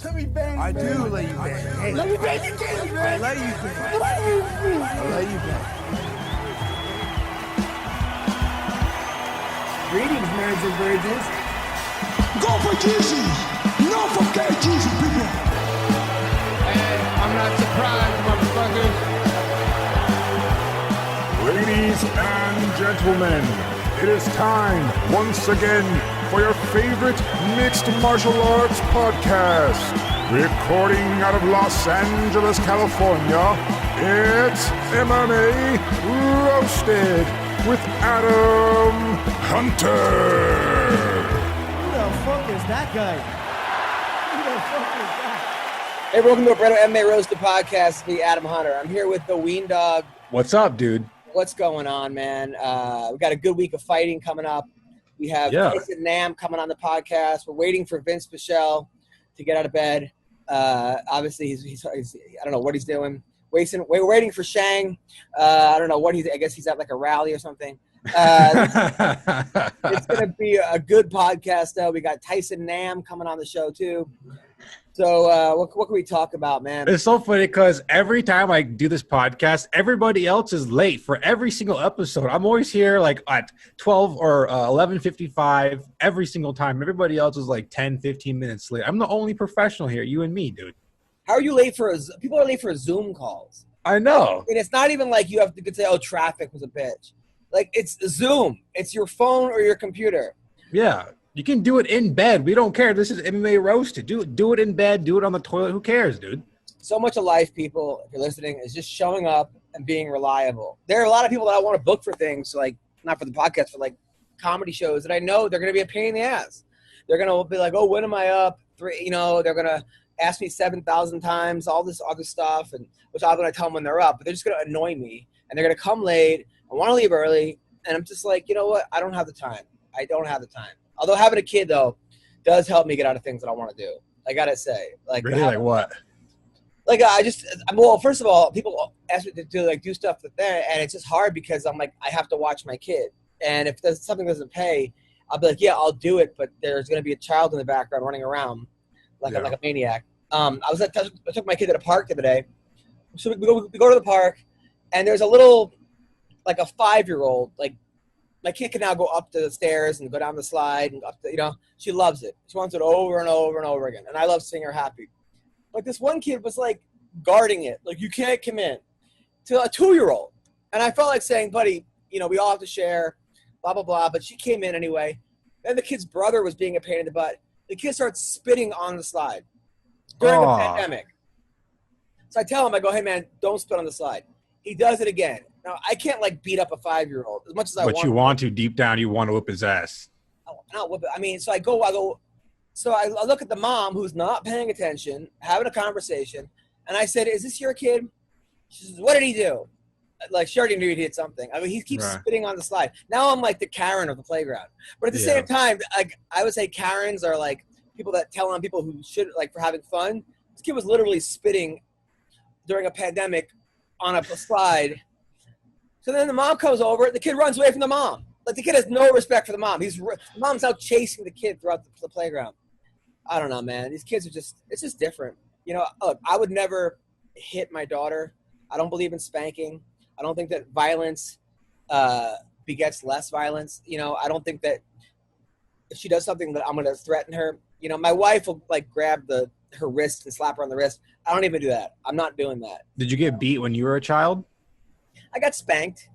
Let me bang, I man. Do let you bang. Hey, let me bang the game, man. I let you bang. I let you bang. Greetings, nerds and virgins. Go for Jesus. No for Jesus, people. Hey, I'm not surprised, motherfuckers. Ladies and gentlemen, it is time once again for your favorite mixed martial arts podcast. Recording out of Los Angeles, California, it's MMA Roasted with Adam Hunter. Who the fuck is that guy? Who the fuck is that? Hey, welcome to a brand new MMA Roasted Podcast. It's me, Adam Hunter. I'm here with the Ween Dog. What's up, dude? What's going on, man? We got a good week of fighting coming up. We have Tyson Nam coming on the podcast. We're waiting for Vinc Pichel to get out of bed. Obviously, he's I don't know what he's doing. We're waiting for Shang. I don't know what I guess he's at like a rally or something. It's going to be a good podcast, though. We got Tyson Nam coming on the show, too. So what can we talk about, man? It's so funny because every time I do this podcast, everybody else is late for every single episode. I'm always here like at 12 or 11:55 every single time. Everybody else is like 10, 15 minutes late. I'm the only professional here, you and me, dude. How are you late for people are late for Zoom calls? I know. And it's not even like you could say, oh, traffic was a bitch. Like, it's Zoom. It's your phone or your computer. Yeah. You can do it in bed. We don't care. This is MMA Roasted. Do it in bed. Do it on the toilet. Who cares, dude? So much of life, people, if you're listening, is just showing up and being reliable. There are a lot of people that I want to book for things, like not for the podcast, but like comedy shows that I know they're going to be a pain in the ass. They're going to be like, oh, when am I up? They're going to ask me 7,000 times, all this other stuff, and which I'm going to tell them when they're up. But they're just going to annoy me, and they're going to come late. I want to leave early, and I'm just like, you know what? I don't have the time. I don't have the time. Although having a kid, though, does help me get out of things that I want to do. I got to say. Like, really? Like what? Like, first of all, people ask me to do stuff with that, and it's just hard because I'm like, I have to watch my kid. And if something doesn't pay, I'll be like, yeah, I'll do it, but there's going to be a child in the background running around like a maniac. I took my kid to the park the other day. So we go to the park, and there's a little, like a 5-year-old, like, my kid can now go up the stairs and go down the slide and up the, she loves it. She wants it over and over and over again. And I love seeing her happy. But this one kid was like guarding it. Like, you can't come in, to a 2-year-old. And I felt like saying, buddy, we all have to share, blah, blah, blah. But she came in anyway. Then the kid's brother was being a pain in the butt. The kid starts spitting on the slide during the pandemic. So I tell him, I go, hey, man, don't spit on the slide. He does it again. Now, I can't, beat up a 5-year-old as much as I want. But you want to. Deep down, you want to whip his ass. Not whip it. I mean, so I look at the mom who's not paying attention, having a conversation, and I said, is this your kid? She says, what did he do? Like, she already knew he did something. I mean, he keeps spitting on the slide. Now I'm like the Karen of the playground. But at the same time, I would say Karens are like people that tell on people who should, for having fun. This kid was literally spitting during a pandemic on a slide. So then the mom comes over. The kid runs away from the mom. Like, the kid has no respect for the mom. The mom's out chasing the kid throughout the playground. I don't know, man. These kids are it's just different. Look, I would never hit my daughter. I don't believe in spanking. I don't think that violence begets less violence. I don't think that if she does something that I'm going to threaten her. My wife will, grab her wrist and slap her on the wrist. I don't even do that. I'm not doing that. Did you get beat when you were a child? I got spanked.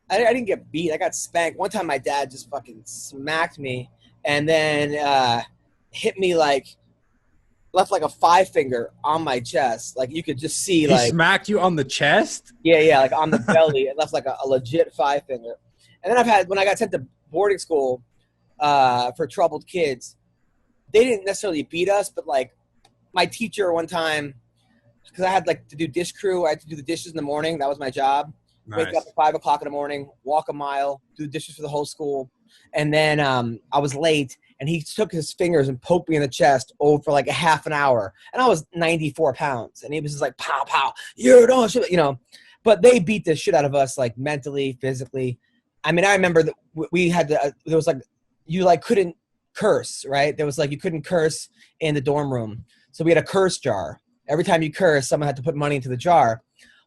I didn't get beat. I got spanked. One time my dad just fucking smacked me and then hit me left a 5-finger on my chest. Like, you could just see He smacked you on the chest? Yeah, on the belly. It left a legit 5-finger. And then when I got sent to boarding school for troubled kids, they didn't necessarily beat us, but my teacher one time, because I had to do dish crew, I had to do the dishes in the morning. That was my job. Nice. Wake up at 5 o'clock in the morning, walk a mile, do dishes for the whole school. And then I was late, and he took his fingers and poked me in the chest for a half an hour. And I was 94 pounds. And he was just like, pow, pow, you don't, But they beat the shit out of us, mentally, physically. I mean, I remember that we had there was you couldn't curse, right? There was you couldn't curse in the dorm room. So we had a curse jar. Every time you curse, someone had to put money into the jar.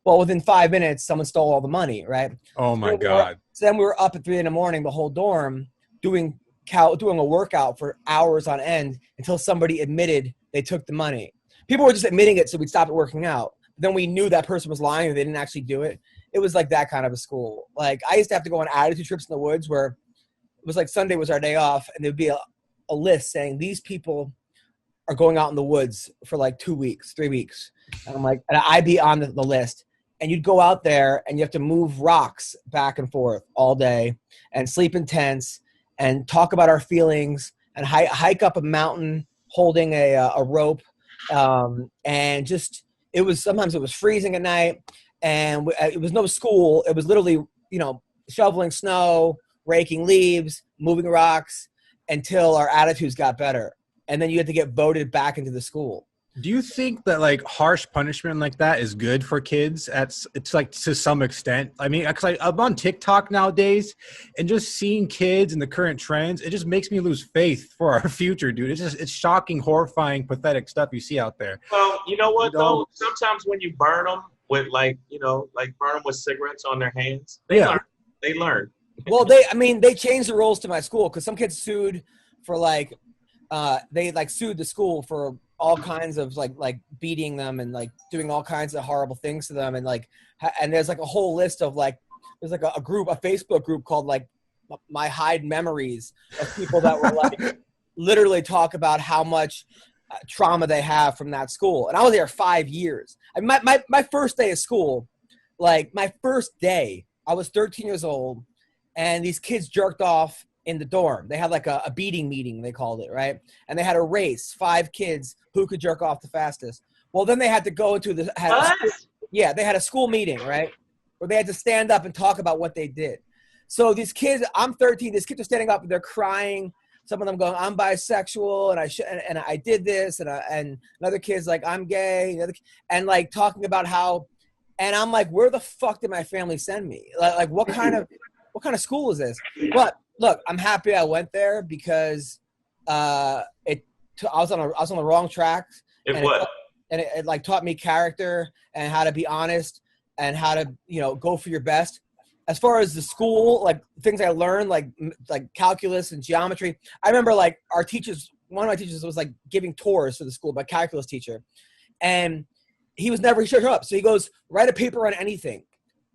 Well, within 5 minutes, someone stole all the money, right? Oh my God. So then we were up at 3 a.m, the whole dorm, doing a workout for hours on end until somebody admitted they took the money. People were just admitting it, so we'd stop working out. Then we knew that person was lying or they didn't actually do it. It was like that kind of a school. Like, I used to have to go on attitude trips in the woods where it was like Sunday was our day off, and there'd be a list saying these people are going out in the woods for like 2 weeks, 3 weeks. And I'm like, and I'd be on the list. And you'd go out there and you have to move rocks back and forth all day and sleep in tents and talk about our feelings and hike up a mountain holding a rope. And just, sometimes it was freezing at night, and it was no school. It was literally, shoveling snow, raking leaves, moving rocks until our attitudes got better. And then you had to get voted back into the school. Do you think that like harsh punishment like that is good for kids? It's like to some extent. I mean, because I'm on TikTok nowadays, and just seeing kids and the current trends, it just makes me lose faith for our future, dude. It's shocking, horrifying, pathetic stuff you see out there. Well, you know what though? Sometimes when you burn them with burn them with cigarettes on their hands, they learn. Well, they changed the rules to my school because some kids sued for they sued the school for all kinds of like beating them and like doing all kinds of horrible things to them, and there's like a whole list of there's like a Facebook group called like My Hide Memories of people that were like literally talk about how much trauma they have from that school. And I was there 5 years. I mean, my first day of school, like my first day, I was 13 years old, and these kids jerked off in the dorm. They had like a beating meeting, they called it, right? And they had a race, 5 kids who could jerk off the fastest. Well, then they had to go into they had a school meeting, right? Where they had to stand up and talk about what they did. So these kids, I'm 13, these kids are standing up and they're crying. Some of them going, I'm bisexual and I did this, and another kid's like, I'm gay, and like talking about how, and I'm like, where the fuck did my family send me? Like what kind of school is this? But look, I'm happy I went there because I was on the wrong track. It like taught me character and how to be honest and how to go for your best. As far as the school, like things I learned, like calculus and geometry. I remember like our teachers. One of my teachers was like giving tours to the school, my calculus teacher, and he showed up. So he goes, write a paper on anything.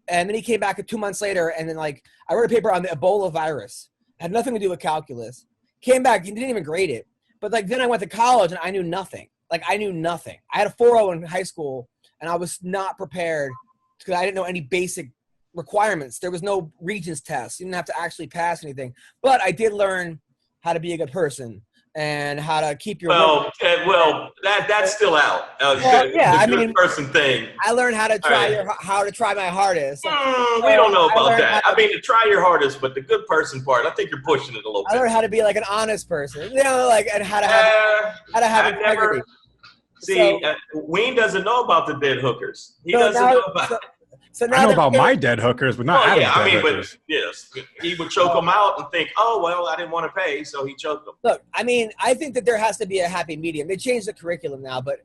And then he came back 2 months later, and then like I wrote a paper on the Ebola virus. It had nothing to do with calculus. Came back, he didn't even grade it. But like then I went to college and I knew nothing. Like I knew nothing. I had a 4.0 in high school, and I was not prepared because I didn't know any basic requirements. There was no Regents test. You didn't have to actually pass anything. But I did learn how to be a good person and how to keep your that's still out. Good person thing. I learned how to try my hardest. We don't know about that. I mean, to try your hardest, but the good person part, I think you're pushing it a little bit. I learned how to be like an honest person, and how to have integrity. Wayne doesn't know about the dead hookers. He doesn't know about. I know about my dead hookers, but not hookers. But yes, he would choke them out and think, oh, well, I didn't want to pay, so he choked them. Look, I mean, I think that there has to be a happy medium. They changed the curriculum now, but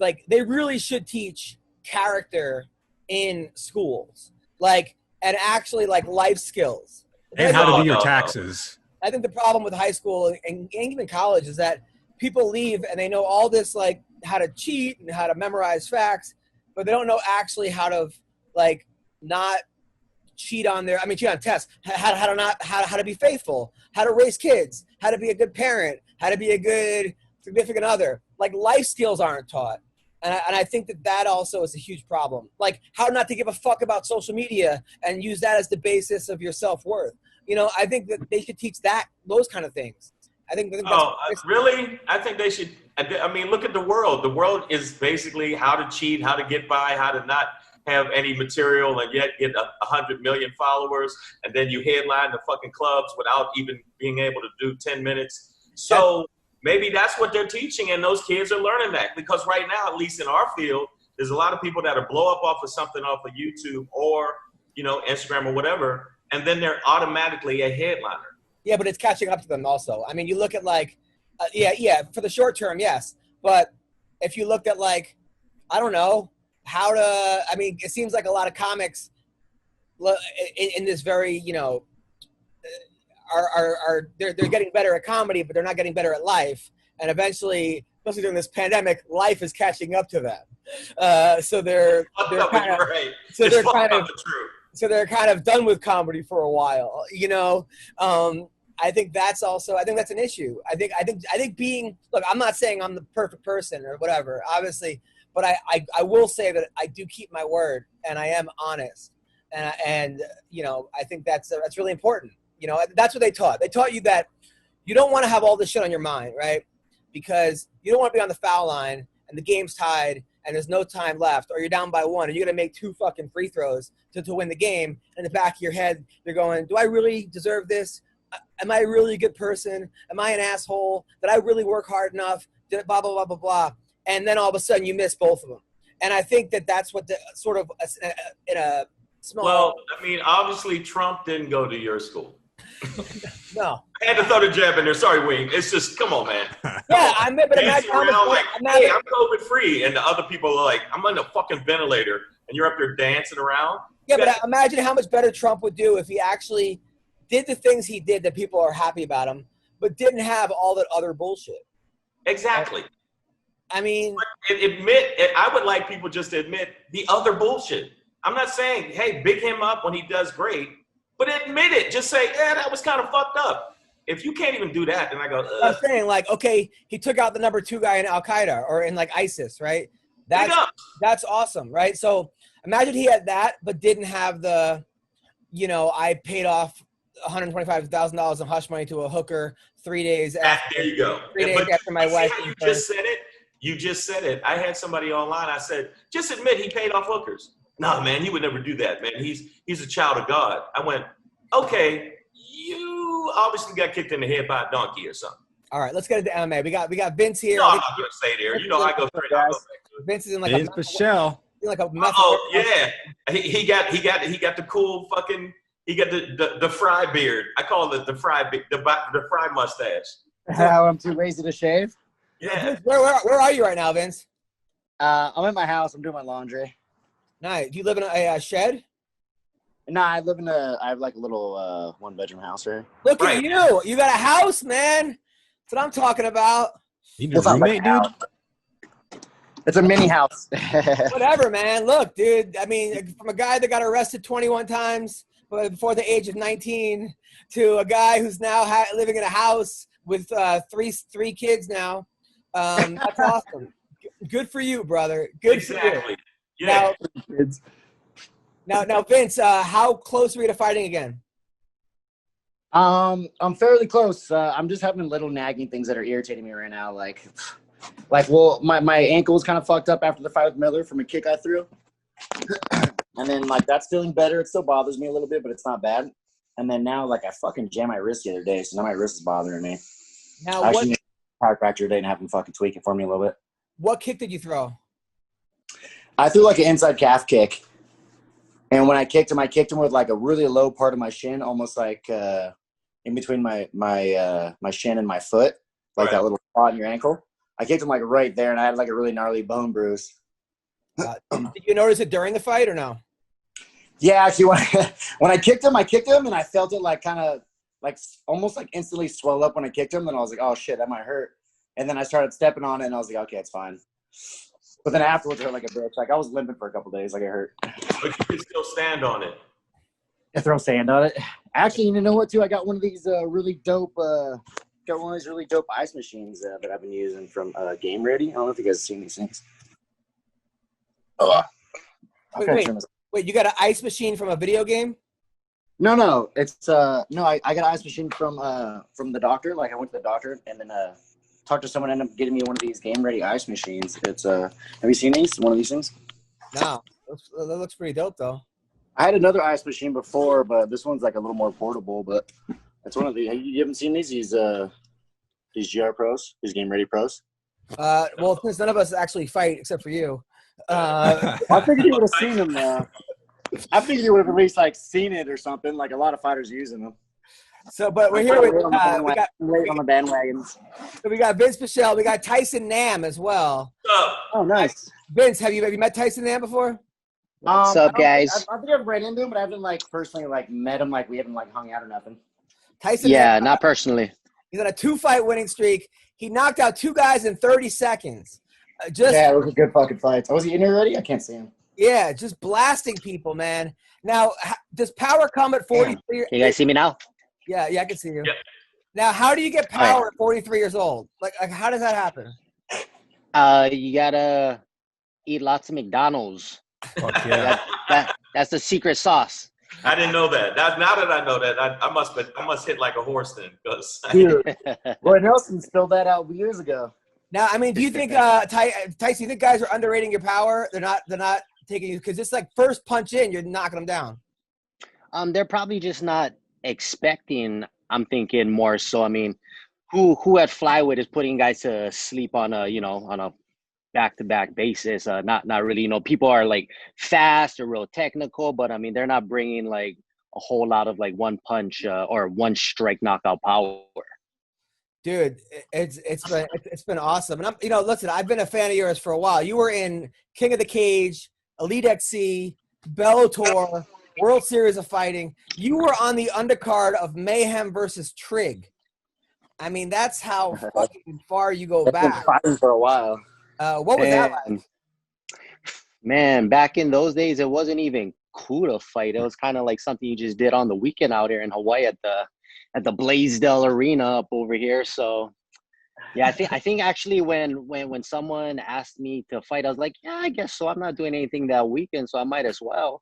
like they really should teach character in schools, and actually like life skills. And how to do your taxes. I think the problem with high school and even college is that people leave and they know all this, like how to cheat and how to memorize facts, but they don't know actually how to not cheat on tests, how to be faithful, how to raise kids, how to be a good parent, how to be a good significant other. Like life skills aren't taught. And I think that also is a huge problem. Like how not to give a fuck about social media and use that as the basis of your self-worth. I think that they should teach those kind of things. I think really? I think they should. I mean, look at the world. The world is basically how to cheat, how to get by, how to not have any material and yet get 100 million followers, and then you headline the fucking clubs without even being able to do 10 minutes. So maybe that's what they're teaching, and those kids are learning that. Because right now, at least in our field, there's a lot of people that are blow up off of something off of YouTube or, Instagram or whatever, and then they're automatically a headliner. Yeah, but it's catching up to them also. I mean, you look at for the short term, yes, but if you looked at like, I don't know, how to, I mean, it seems like a lot of comics in this very, you know, they're getting better at comedy, but they're not getting better at life. And eventually, especially during this pandemic, life is catching up to them. So they're kind of, right. So they're kind of, so they're kind of done with comedy for a while, you know. I think that's an issue. I think being, look, I'm not saying I'm the perfect person or whatever, obviously, but I will say that I do keep my word and I am honest. And you know, I think that's really important. You know, that's what they taught. They taught you that you don't want to have all this shit on your mind, right? Because you don't want to be on the foul line and the game's tied and there's no time left, or you're down by 1 and you're going to make 2 fucking free throws to win the game. In the back of your head, you're going, do I really deserve this? Am I really a good person? Am I an asshole? Did I really work hard enough? Did it blah, blah, blah, blah, blah. And then all of a sudden you miss both of them. And I think that that's what the sort of in a small. Well, I mean, obviously Trump didn't go to your school. No. I had to throw the jab in there. Sorry, Wing. It's just, come on, man. Yeah, I mean, but imagine hey, I'm COVID free, and the other people are like, I'm on the fucking ventilator, and you're up there dancing around. Yeah, but imagine how much better Trump would do if he actually did the things he did that people are happy about him, but didn't have all that other bullshit. Exactly. I mean, I would like people just to admit the other bullshit. I'm not saying, hey, big him up when he does great, but admit it. Just say, yeah, that was kind of fucked up. If you can't even do that, then I go, ugh. I'm saying, like, okay, he took out the number 2 guy in Al-Qaeda or in, like, ISIS, right? That's awesome, right? So imagine he had that, but didn't have the, you know, I paid off $125,000 in hush money to a hooker 3 days after. There you go. 3 days after my wife. You just said it. You just said it. I had somebody online. I said, just admit he paid off hookers. No, man, he would never do that, man. He's a child of God. I went, okay, you obviously got kicked in the head by a donkey or something. All right, let's get into MMA. We got Vinc here. No, I'm not going to stay there. You know, I go straight. Vinc is in like a Pichel. Like a oh yeah, he got the cool fucking. He got the fry beard. I call it the fry mustache. How I'm too lazy to shave. Yeah. Where are you right now, Vinc? I'm at my house. I'm doing my laundry. Nice. Do you live in a shed? Nah, I have like a little 1-bedroom house here. Look at you. You got a house, man. That's what I'm talking about. You need a roommate, dude? It's a mini house. Whatever, man. Look, dude. I mean, from a guy that got arrested 21 times before the age of 19 to a guy who's now living in a house with three kids now. That's awesome. Good for you, brother. Good for you. Yeah. Now, Vinc, how close are we to fighting again? I'm fairly close. I'm just having little nagging things that are irritating me right now. Well, my ankle was kind of fucked up after the fight with Miller from a kick I threw. And then, like, that's feeling better. It still bothers me a little bit, but it's not bad. And then now, like, I fucking jammed my wrist the other day, so now my wrist is bothering me. Now, I actually need a chiropractor today and have him fucking tweak it for me a little bit. What kick did you throw? I threw, like, an inside calf kick. And when I kicked him with, like, a really low part of my shin, almost like in between my shin and my foot, like that little spot in your ankle. I kicked him, like, right there, and I had, like, a really gnarly bone bruise. Did you notice it during the fight or no? Yeah, actually, when I kicked him, and I felt it, like, kind of, like, almost, like, instantly swell up when I kicked him. And I was like, oh, shit, that might hurt. And then I started stepping on it, and I was like, okay, it's fine. But then afterwards, it hurt like a bitch. Like, I was limping for a couple days. Like, it hurt. But you can still stand on it. I throw sand on it. Actually, you know what, too? I got one of these really dope ice machines that I've been using from Game Ready. I don't know if you guys have seen these things. Wait, you got an ice machine from a video game? No. It's I got an ice machine from the doctor. Like, I went to the doctor and then talked to someone, ended up getting me one of these Game Ready ice machines. It's have you seen these? One of these things? No. That looks pretty dope though. I had another ice machine before, but this one's like a little more portable, but it's one of the you haven't seen these GR Pros, these Game Ready Pros? Well, since none of us actually fight except for you. I figured you would have seen them. I figured you would have at least like seen it or something. Like a lot of fighters using them. So, but we're here with Late on the bandwagons. we got Vince Pichel, we got Tyson Nam as well. Oh, nice. Vince, have you met Tyson Nam before? What's up, guys? I think I've ran into him, but I haven't personally met him. We haven't hung out or nothing. Tyson Yeah, Nam, not personally. he's on a 2-fight winning streak. He knocked out 2 guys in 30 seconds. Yeah, it was a good fucking fight. Was he in here already? I can't see him. Yeah, just blasting people, man. Now, does power come at 43? Can you guys see me now? Yeah, I can see you. Yeah. Now, how do you get power at 43 years old? Like, how does that happen? You gotta eat lots of McDonald's. Fuck yeah. That's the secret sauce. I didn't know that. Now that I know that, I must hit like a horse then. Dude, Roy Nelson spilled that out years ago. Now, I mean, do you think, Tyson, you think guys are underrating your power? They're not taking you because it's like first punch in, you're knocking them down. They're probably just not expecting. I'm thinking more so. I mean, who at flyweight is putting guys to sleep on a back-to-back basis? Not really. People are fast or real technical, but I mean, they're not bringing a whole lot of one punch or one strike knockout power. Dude, it's been awesome. And listen, I've been a fan of yours for a while. You were in King of the Cage, Elite XC, Bellator, World Series of Fighting. You were on the undercard of Mayhem versus Trig. I mean, that's how fucking far you go back. Been fighting for a while. What was that like? Man, back in those days, it wasn't even cool to fight. It was kind of like something you just did on the weekend out here in Hawaii at the Blaisdell Arena up over here. So yeah, I think actually when someone asked me to fight, I was like, yeah, I guess so. I'm not doing anything that weekend, so I might as well.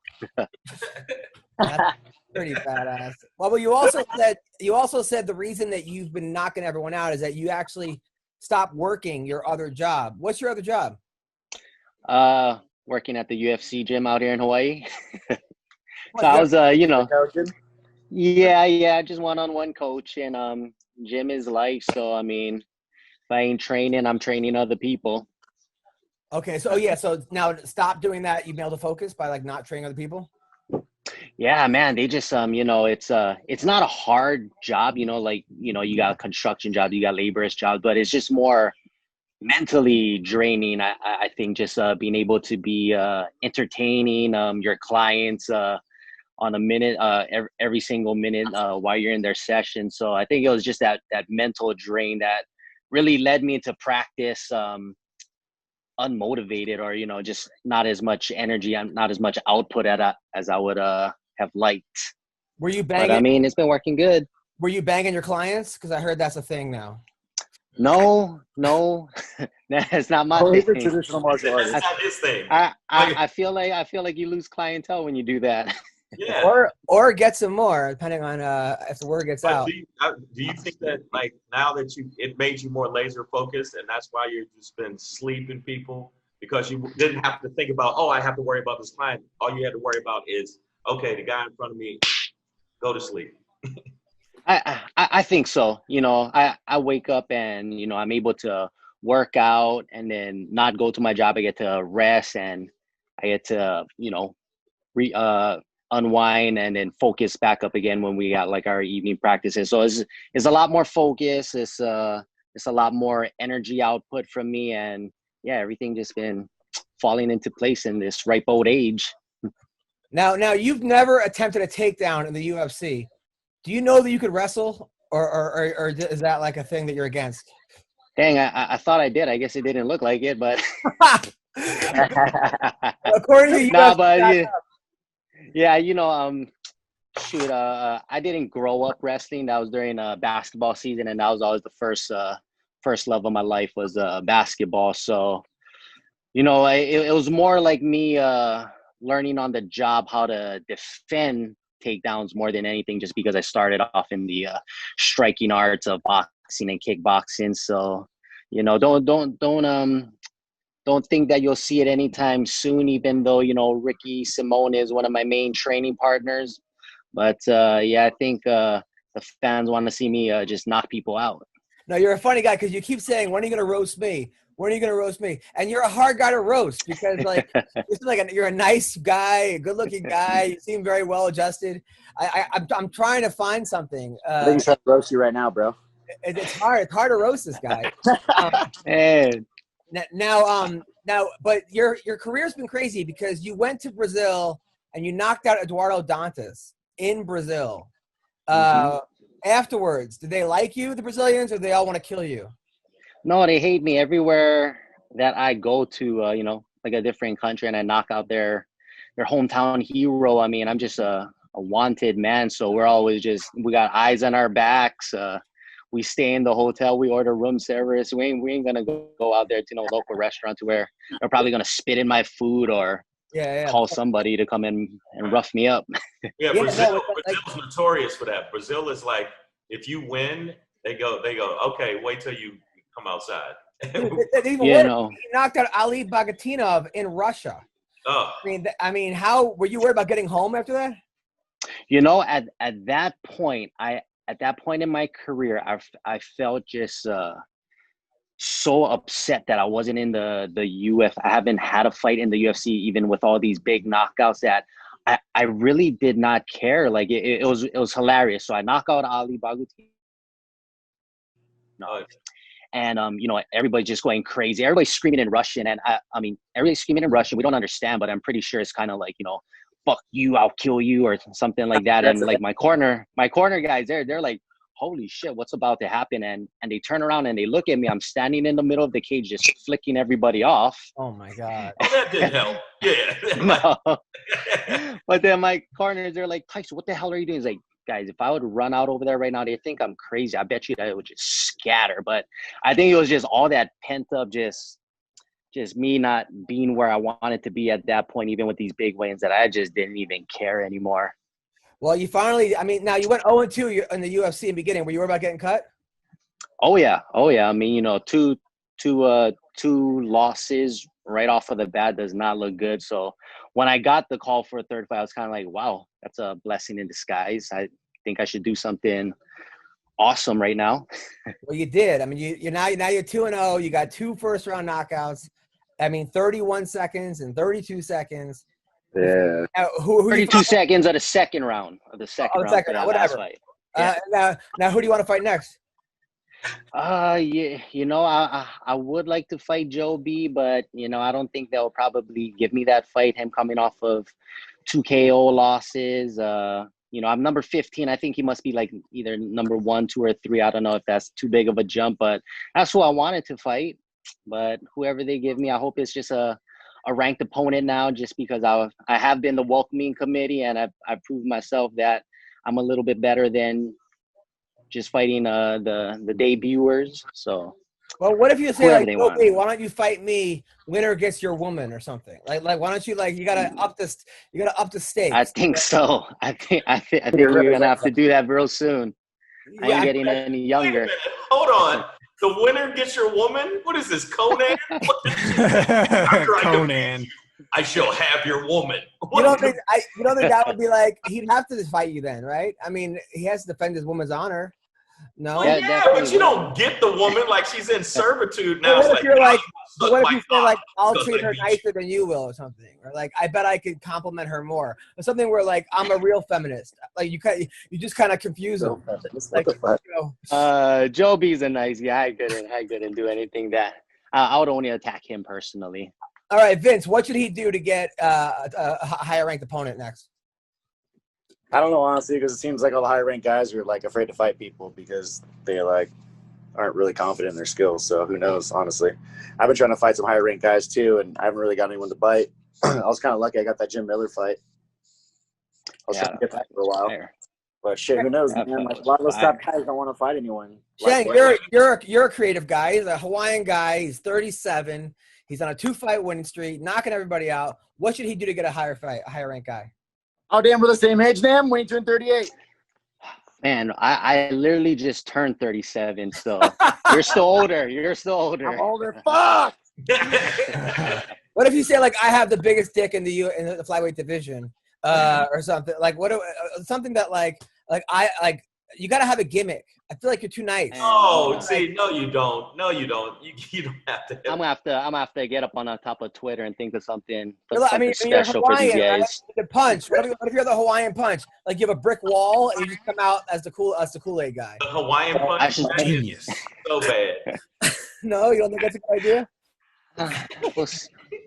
That's pretty badass. Well, but you also said the reason that you've been knocking everyone out is that you actually stopped working your other job. What's your other job? Working at the UFC gym out here in Hawaii. So I was Yeah, just one-on-one coach, and gym is life. So I mean, if I ain't training, I'm training other people. Okay, so now stop doing that. You've been able to focus by not training other people. Yeah, man, they just it's not a hard job, you got a construction job, you got laborist jobs, but it's just more mentally draining. I think just being able to be entertaining your clients on a minute, every single minute while you're in their session. So I think it was just that mental drain that really led me to practice unmotivated, or just not as much energy, not as much output as I would have liked. Were you banging? But I mean, it's been working good. Were you banging your clients? Because I heard that's a thing now. No, that's not my thing. Traditional martial arts. That's not his thing. I feel like you lose clientele when you do that. Yeah. Or get some more, depending on if the word gets out. Do you think that now that it made you more laser focused, and that's why you've just been sleeping people, because you didn't have to think about, I have to worry about this client. All you had to worry about is, okay, the guy in front of me, go to sleep. I think so. I wake up and I'm able to work out and then not go to my job. I get to rest and I get to unwind and then focus back up again when we got our evening practices. So it's a lot more focus. It's a lot more energy output from me, and yeah, everything just been falling into place in this ripe old age. Now you've never attempted a takedown in the UFC. Do you know that you could wrestle, or is that a thing that you're against? Dang, I thought I did. I guess it didn't look like it, but according to you, yeah, shoot, I didn't grow up wrestling. That was during basketball season, and that was always the first love of my life was basketball. So, it was more like me learning on the job how to defend takedowns more than anything, just because I started off in the striking arts of boxing and kickboxing. So, don't think that you'll see it anytime soon, even though, Ricky Simone is one of my main training partners. But, I think the fans want to see me just knock people out. No, you're a funny guy because you keep saying, when are you going to roast me? When are you gonna roast me? And you're a hard guy to roast because like you're a nice guy, a good-looking guy. You seem very well adjusted. I'm trying to find something. I think he's trying to roast you right now, bro. It's hard. It's hard to roast this guy. And Now, but your career's been crazy because you went to Brazil and you knocked out Eduardo Dantas in Brazil. Afterwards, did they like you, the Brazilians, or do they all want to kill you? no, they hate me everywhere that I go to. Like a different country, and I knock out their hometown hero. I mean, I'm just a wanted man, so we're always we got eyes on our backs. We stay in the hotel. We order room service. We ain't gonna go out there to no local restaurant to where they're probably gonna spit in my food or call somebody to come in and rough me up. Yeah, Brazil's notorious for that. Brazil is like, if you win, they go, okay, wait till you come outside. He knocked out Ali Bagatinov in Russia. Oh. I mean, how were you worried about getting home after that? At that point, at that point in my career, I felt just so upset that I wasn't in the UFC. I haven't had a fight in the UFC, even with all these big knockouts, that I really did not care. Like it was hilarious. So I knock out Ali Bagatinov. And everybody's just going crazy. Everybody's screaming in Russian, and I mean, everybody's screaming in Russian. We don't understand, but I'm pretty sure it's kind of like, fuck you, I'll kill you, or something like that. And like my corner guys, they're like, holy shit, what's about to happen? And they turn around and they look at me. I'm standing in the middle of the cage, just flicking everybody off. Oh my god. Oh, that didn't help. Yeah. No. But then my corners, they're like, Tyson, what the hell are you doing? He's like, guys, if I would run out over there right now, they think I'm crazy. I bet you that it would just scatter. But I think it was just all that pent up, just me not being where I wanted to be at that point, even with these big wins, that I just didn't even care anymore. Well, you finally, now you went 0-2 in the UFC in the beginning. Were you worried about getting cut? Oh yeah. I mean, two losses right off of the bat does not look good. So when I got the call for a third fight, I was kind of like, wow, that's a blessing in disguise. I think I should do something awesome right now. Well, you did. I mean, you're 2-0. You got 2 first-round knockouts. I mean, 31 seconds and 32 seconds. Yeah. 32 seconds of the second round of the second round. Whatever. Fight. Now, who do you want to fight next? I would like to fight Joe B, but I don't think they'll probably give me that fight. Him coming off of 2 KO losses. I'm number 15. I think he must be like either number 1, 2, or 3. I don't know if that's too big of a jump, but that's who I wanted to fight. But whoever they give me, I hope it's just a ranked opponent now, just because I have been the welcoming committee, and I proved myself that I'm a little bit better than just fighting the debuters. So, well, what if you say like, okay, why don't you fight me? Winner gets your woman or something. Like why don't you you gotta up the stakes? I think so. I think we're gonna have to do that real soon. I ain't getting any younger. Hold on. The winner gets your woman? What is this, Conan? Conan. I shall have your woman. You don't think that would be like, he'd have to fight you then, right? I mean, he has to defend his woman's honor. No? Well, yeah, but you don't get the woman like she's in servitude now. What if you say like, I'll treat her nicer than you will or something? Or like, I bet I could compliment her more. Or something where like, I'm a real feminist. Like you just kind of confuse them. Like, Joe B's a nice guy. I couldn't do anything that I would only attack him personally. All right, Vince, what should he do to get a higher ranked opponent next? I don't know, honestly, because it seems like all the higher ranked guys are like afraid to fight people because they like aren't really confident in their skills. So who knows, honestly. I've been trying to fight some higher ranked guys too, and I haven't really got anyone to bite. I was kind of lucky I got that Jim Miller fight. I was trying to get that for a while. But shit, who knows, man? Like, a lot of those top guys don't want to fight anyone. Shang, you're a creative guy. He's a Hawaiian guy. He's 37. He's on a 2-fight winning streak, knocking everybody out. What should he do to get a higher ranked guy? Oh, damn, we're the same age, damn. When you turn 38. Man, I literally just turned 37, so you're still older. I'm older. Fuck! What if you say, like, I have the biggest dick in the flyweight division or something? Like, something that, like I you got to have a gimmick. I feel like you're too nice. Oh, see, no, you don't. No, you don't. You don't have to. I'm gonna have to get up on the top of Twitter and think of something, You're special for these Hawaiian, guys. right? The punch. What if you're the Hawaiian punch? Like you have a brick wall and you just come out as the Kool-Aid guy. The Hawaiian punch. That's just genius. So bad. No, you don't think that's a good idea?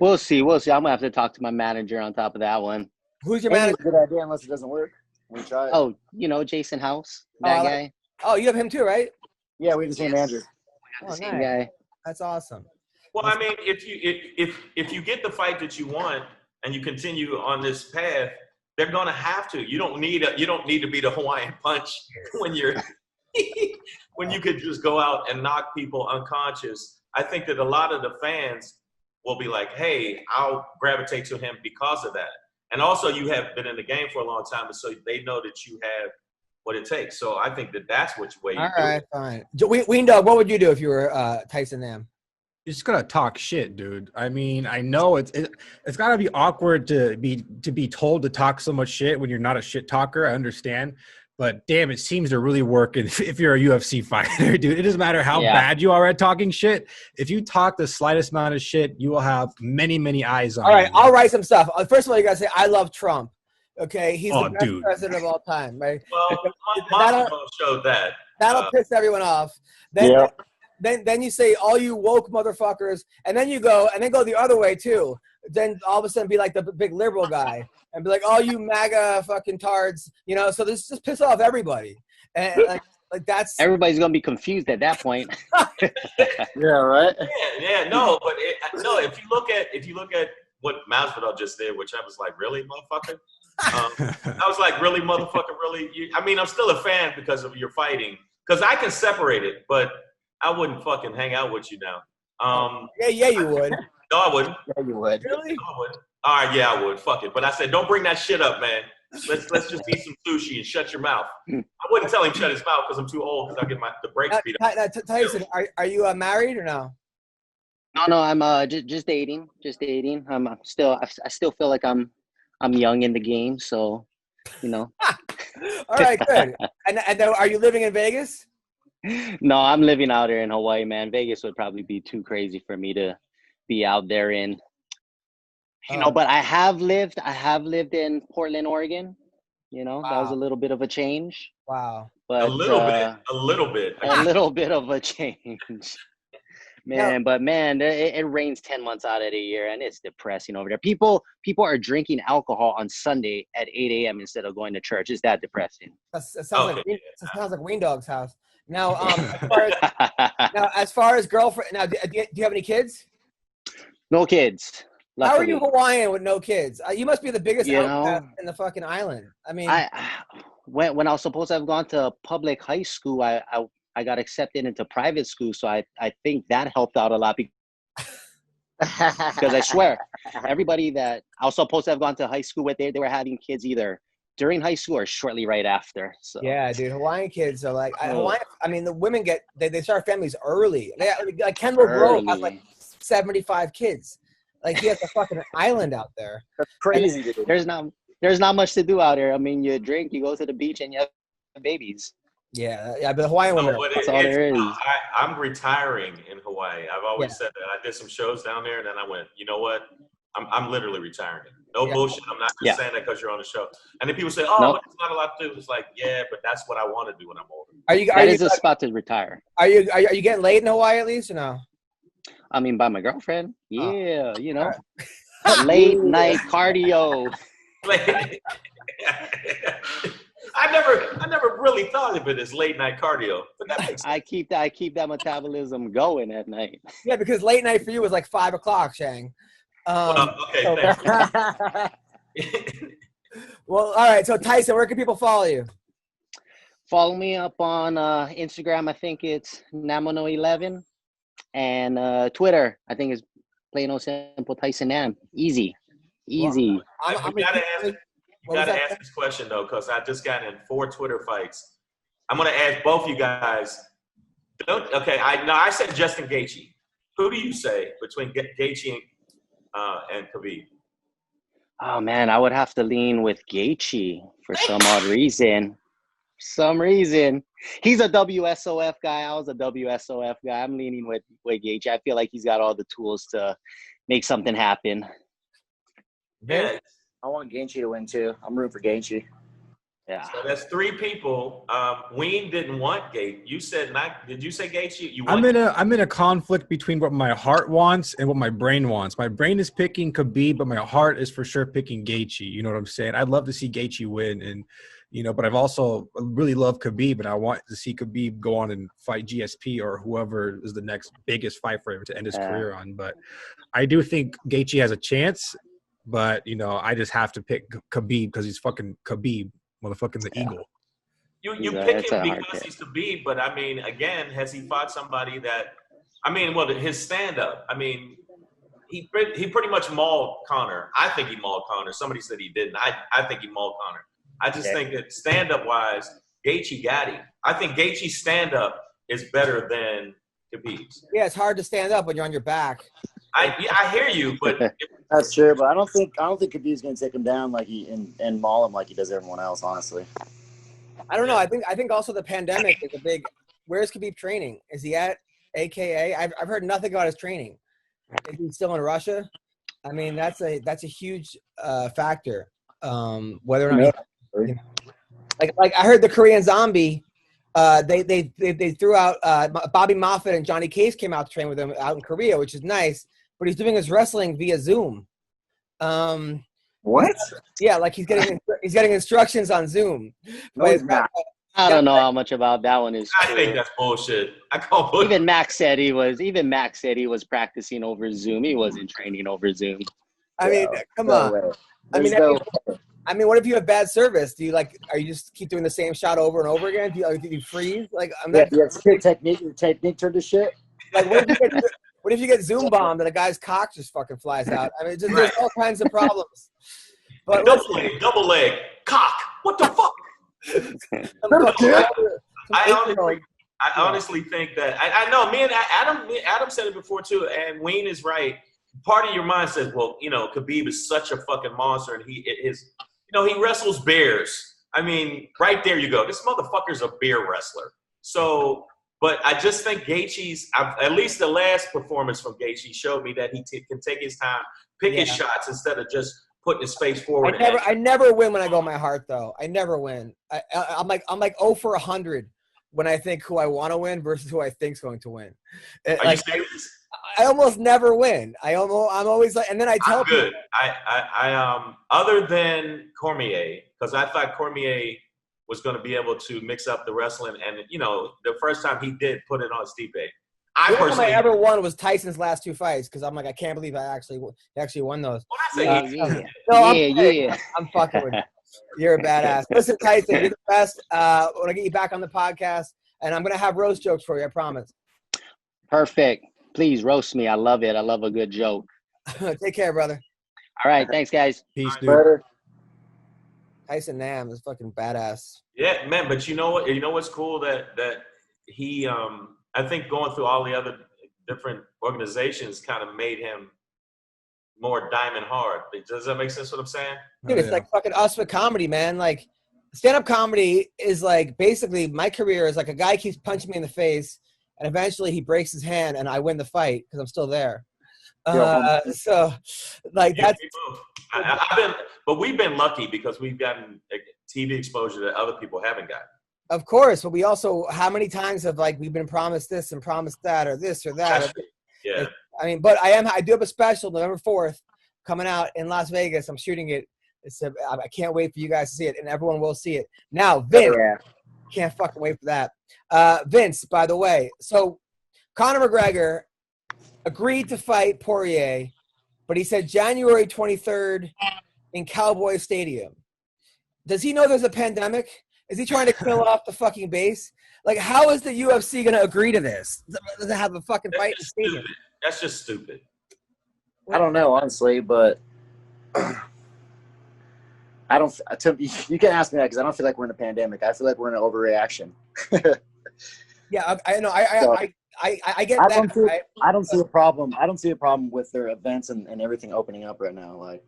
We'll see. I'm gonna have to talk to my manager on top of that one. Who's your Ain't manager? a good idea unless it doesn't work. We try it. Oh, Jason House, that guy. Oh, you have him too, right? Yeah, we have the same manager. Oh, Same nice. guy. That's awesome. Well, I mean, if you get the fight that you want and you continue on this path, they're gonna have to. You don't need to be the Hawaiian punch when you're when you could just go out and knock people unconscious. I think that a lot of the fans will be like, hey, I'll gravitate to him because of that. And also, you have been in the game for a long time, and so they know that you have what it takes. So I think that that's which way you All do right, it. fine. Ween Dog, what would you do if you were Tyson Nam? You're just gonna talk shit, dude. I mean, I know it's gotta be awkward to be told to talk so much shit when you're not a shit talker. I understand, but damn, it seems to really work if you're a UFC fighter, dude. It doesn't matter how bad you are at talking shit. If you talk the slightest amount of shit, you will have many, many eyes on you. All right, I'll write some stuff. First of all, you gotta say I love Trump. Okay, he's the best president of all time, right? Well, my showed that. That'll piss everyone off. Then you say all you woke motherfuckers, and then go the other way too. Then all of a sudden be like the big liberal guy and be like, all you MAGA fucking tards, So this just piss off everybody, and like that's everybody's gonna be confused at that point. Yeah, right. No, but if you look at what Masvidal just did, which I was like, really, motherfucker. I was like, really, motherfucker, really? I'm still a fan because of your fighting, because I can separate it, but I wouldn't fucking hang out with you now. Yeah, you would. No, I wouldn't. Yeah, you would. Really? No, I wouldn't. All right, yeah, I would. Fuck it. But I said, don't bring that shit up, man. Let's just eat some sushi and shut your mouth. I wouldn't tell him shut his mouth because I'm too old because I get the brakes beat up. Tyson, are you married or no? No, I'm just dating. I still feel like I'm young in the game, so All right, good. And are you living in Vegas? No, I'm living out here in Hawaii, man. Vegas would probably be too crazy for me to be out there in. But I have lived in Portland, Oregon. Wow. That was a little bit of a change. Wow. But a little bit. A little bit of a change. Man, but it rains 10 months out of the year, and it's depressing over there. People are drinking alcohol on Sunday at 8 a.m. instead of going to church. It's that depressing. It sounds like Ween Dog's house. Now, as far as girlfriend, now, do you have any kids? No kids. Luckily. How are you Hawaiian with no kids? You must be the biggest outcast in the fucking island. I mean, when I was supposed to have gone to public high school, I got accepted into private school, so I think that helped out a lot. Because I swear, everybody that I was supposed to have gone to high school with, they were having kids either during high school or shortly right after. So yeah, dude, Hawaiian kids are like the women they start families early. Like Kendall Grove has like 75 kids. Like he has a fucking island out there. That's crazy, dude. There's not much to do out here. I mean, you drink, you go to the beach, and you have babies. Yeah, but the Hawaiian women. That's all there is. I'm retiring in Hawaii. I've always said that. I did some shows down there, and then I went, you know what? I'm literally retiring. No bullshit. I'm not just saying that because you're on the show. And then people say, but it's not a lot to do. It's like, yeah, but that's what I want to do when I'm older. That is a spot to retire. Are you getting laid in Hawaii at least or no? I mean, by my girlfriend. Yeah, late night cardio. I never really thought of it as late night cardio, but that makes sense. I keep that metabolism going at night. Yeah, because late night for you was like 5 o'clock, Shang. Okay, thanks. Well, all right. So Tyson, where can people follow you? Follow me up on Instagram. I think it's Namono11, and Twitter. I think it's plain old simple Tyson Nam. Easy. You gotta ask this question though, because I just got in 4 Twitter fights. I'm gonna ask both you guys. I said Justin Gaethje. Who do you say between Gaethje and Khabib? Oh man, I would have to lean with Gaethje for some odd reason. some reason. He's a WSOF guy. I was a WSOF guy. I'm leaning with Gaethje. I feel like he's got all the tools to make something happen. Yeah. I want Gaethje to win too. I'm rooting for Gaethje. Yeah. So that's 3 people. Ween didn't want Gaethje. You said not. Did you say Gaethje? I'm in a conflict between what my heart wants and what my brain wants. My brain is picking Khabib, but my heart is for sure picking Gaethje. You know what I'm saying? I'd love to see Gaethje win, and but I've also really loved Khabib, and I want to see Khabib go on and fight GSP or whoever is the next biggest fight for him to end his career on. But I do think Gaethje has a chance, but I just have to pick Khabib because he's fucking Khabib. Motherfucking the Eagle. You pick him because he's Khabib, but I mean, again, has he fought somebody that? I mean, well, his stand-up. I mean, he pretty much mauled Conor. I think he mauled Conor. Somebody said he didn't. I think he mauled Conor. I just think that stand-up wise, Gaethje got him. I think Gaethje's stand-up is better than Khabib's. Yeah, it's hard to stand up when you're on your back. I hear you, but that's true. But I don't think Khabib's going to take him down like and maul him like he does everyone else. Honestly, I don't know. I think also the pandemic is a big. Where's Khabib training? Is he at AKA? I've heard nothing about his training. Is he still in Russia? I mean, that's a huge factor. Whether or not like I heard the Korean Zombie. They threw out Bobby Moffett and Johnny Case came out to train with him out in Korea, which is nice. But he's doing his wrestling via Zoom. What? Yeah, like he's getting instructions on Zoom. No, he's not. I don't know how much about that one is true. I think that's bullshit. I call bullshit. Even Max said he was practicing over Zoom. He wasn't training over Zoom. I mean, come on. I mean, what if you have bad service? Are you just keep doing the same shot over and over again? Do you freeze? Like, technique turned to shit. Like, what if you get Zoom bombed and a guy's cock just fucking flies out? I mean, there's all kinds of problems. But double leg, cock. What the fuck? I honestly think that I know. Me and Adam said it before too, and Wayne is right. Part of your mind says, well, Khabib is such a fucking monster, and he wrestles bears. I mean, right there you go. This motherfucker's a bear wrestler. So, but I just think Gaethje's, at least the last performance from Gaethje showed me that he can take his time, pick his shots instead of just putting his face forward. I never win when I go my heart, though. I never win. I'm like 0 for 100 when I think who I want to win versus who I think's going to win. Are you serious? I almost never win. I'm always like, and then I tell people. Good. I other than Cormier, because I thought Cormier was going to be able to mix up the wrestling, and the first time he did put it on Stipe. The only time I ever won was Tyson's last 2 fights because I'm like, I can't believe I actually won those. I'm fucking with you. You're a badass. Listen, Tyson, you're the best. I want to get you back on the podcast, and I'm going to have roast jokes for you, I promise. Perfect. Please roast me. I love it. I love a good joke. Take care, brother. All right. Thanks, guys. Peace, dude. Brother. Tyson Nam is fucking badass. Yeah, man. But you know what? You know what's cool that he I think going through all the other different organizations kind of made him more diamond hard. Does that make sense what I'm saying? Dude, it's like fucking us with comedy, man. Like, stand-up comedy is like basically my career is like a guy keeps punching me in the face, and eventually he breaks his hand, and I win the fight because I'm still there. So, like that's. But we've been lucky because we've gotten TV exposure that other people haven't gotten. Of course, but we also, how many times have we've been promised this and promised that or this or that? Yeah. I mean, but I do have a special November 4th coming out in Las Vegas. I'm shooting it. I can't wait for you guys to see it, and everyone will see it. Now, Vince, can't fucking wait for that. Vince, by the way, so Conor McGregor agreed to fight Poirier, but he said January 23rd in Cowboy Stadium. Does he know there's a pandemic? Is he trying to kill off the fucking base? Like, how is the UFC going to agree to this? To have a fucking fight in the stadium? That's just stupid. I don't know, honestly, but I don't. You can ask me that because I don't feel like we're in a pandemic. I feel like we're in an overreaction. Yeah, I know. I get that. I don't see a problem. I don't see a problem with their events and everything opening up right now. Like,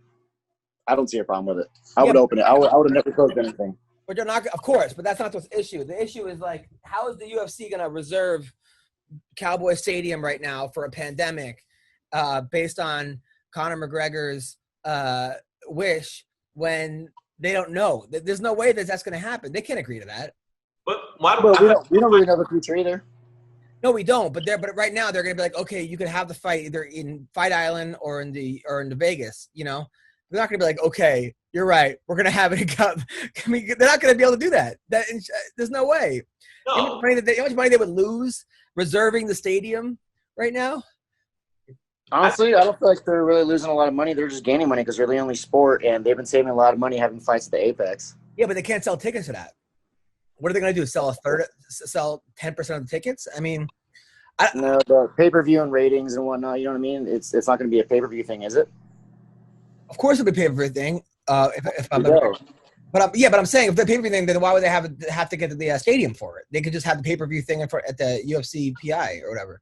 I don't see a problem with it. I would open it. I would have never closed anything. But they're not, of course, but that's not the issue. The issue is like, how is the UFC going to reserve Cowboy Stadium right now for a pandemic based on Conor McGregor's wish when they don't know? There's no way that that's going to happen. They can't agree to that. But we don't really know the future either. No, we don't. But right now they're going to be like, okay, you can have the fight either in Fight Island or in the Vegas. You know, they're not going to be like, okay, you're right, we're going to have it. I mean, they're not going to be able to do that. There's no way. No. You know how much money they would lose reserving the stadium right now? Honestly, I don't feel like they're really losing a lot of money. They're just gaining money because they're the only sport, and they've been saving a lot of money having fights at the Apex. Yeah, but they can't sell tickets to that. What are they going to do? Sell 10% of the tickets? I mean, no, the pay-per-view and ratings and whatnot. You know what I mean? It's not going to be a pay-per-view thing, is it? Of course, it'll be a pay-per-view thing. But I'm saying if the pay-per-view thing, then why would they have to get to the stadium for it? They could just have the pay-per-view thing at the UFC PI or whatever.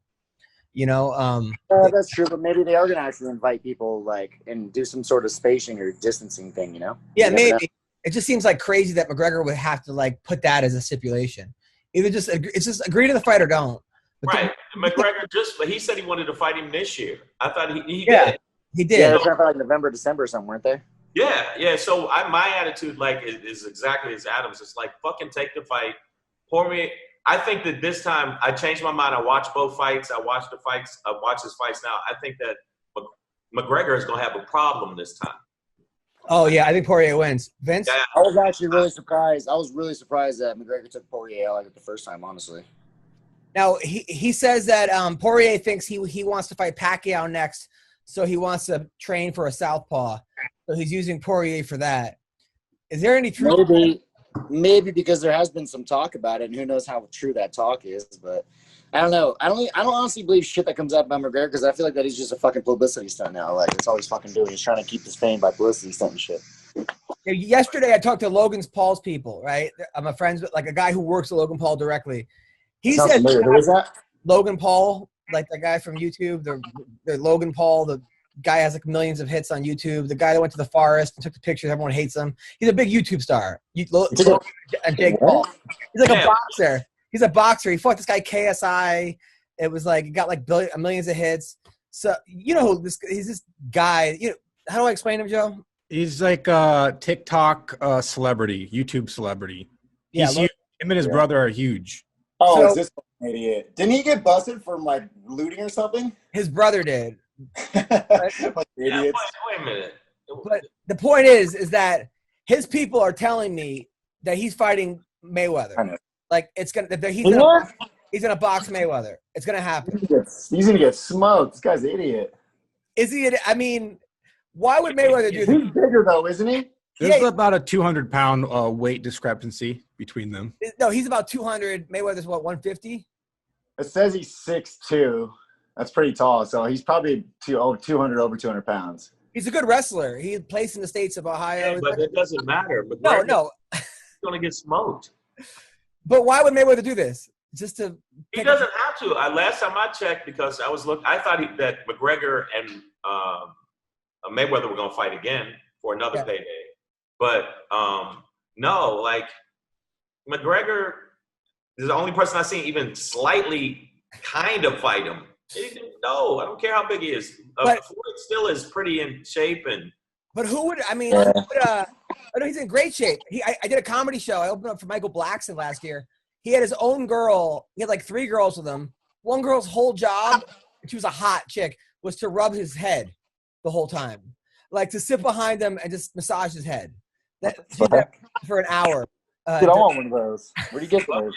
You know, that's true, but maybe they are going to actually invite people and do some sort of spacing or distancing thing. You know? Yeah, maybe. It just seems like crazy that McGregor would have to put that as a stipulation. Either just agree to the fight or don't. But right, McGregor he said he wanted to fight him this year. I thought he did. He did. Yeah, they're trying to fight November, December or something, weren't they? Yeah. So my attitude is exactly as Adam's. It's like fucking take the fight. Poirier. I think that this time I changed my mind. I watched both fights. I watched the fights. I watch his fights now. I think that McGregor is going to have a problem this time. Oh yeah, I think Poirier wins. Vince? Yeah. I was actually really surprised. I was really surprised that McGregor took Poirier out the first time, honestly. Now he says that Poirier thinks he wants to fight Pacquiao next, so he wants to train for a southpaw. So he's using Poirier for that. Is there any truth? Maybe because there has been some talk about it, and who knows how true that talk is. But I don't know. I don't honestly believe shit that comes out about McGregor because I feel like that he's just a fucking publicity stunt now. That's all he's fucking doing. He's trying to keep his fame by publicity stunt and shit. Yesterday I talked to Logan Paul's people. Right, I'm a friend with a guy who works with Logan Paul directly. He said, "Who is that?" Logan Paul, the guy from YouTube. The Logan Paul, the guy has millions of hits on YouTube. The guy that went to the forest and took the pictures. Everyone hates him. He's a big YouTube star. And Jake Paul. He's a boxer. He's a boxer. He fought this guy KSI. It was he got millions of hits. So you know who he's this guy. How do I explain him, Joe? He's like a TikTok celebrity, YouTube celebrity. Yeah, him and his brother are huge. Oh, is this an idiot? Didn't he get busted for looting or something? His brother did. Wait a minute. But the point is that his people are telling me that he's fighting Mayweather. I know. He's gonna box Mayweather. It's gonna happen. He's gonna get smoked. This guy's an idiot. Is he? I mean, why would Mayweather do that? He's bigger though, isn't he? There's about a 200-pound weight discrepancy between them. No, he's about 200. Mayweather's what, 150? It says he's 6'2". That's pretty tall. So he's probably 200 over 200 pounds. He's a good wrestler. He plays in the states of Ohio. Yeah, but it doesn't matter. No. He's going to get smoked. But why would Mayweather do this? Just to he doesn't have to. Last time I checked, because I was I thought that McGregor and Mayweather were going to fight again for another payday. But no, McGregor is the only person I've seen even slightly kind of fight him. No, I don't care how big he is. Floyd still is pretty in shape. But who would, I mean, I know he's in great shape. I did a comedy show. I opened up for Michael Blackson last year. He had his own girl. He had 3 girls with him. One girl's whole job, and she was a hot chick, was to rub his head the whole time. To sit behind him and just massage his head. She did that for an hour. Dude, I want one of those. Where do you get those?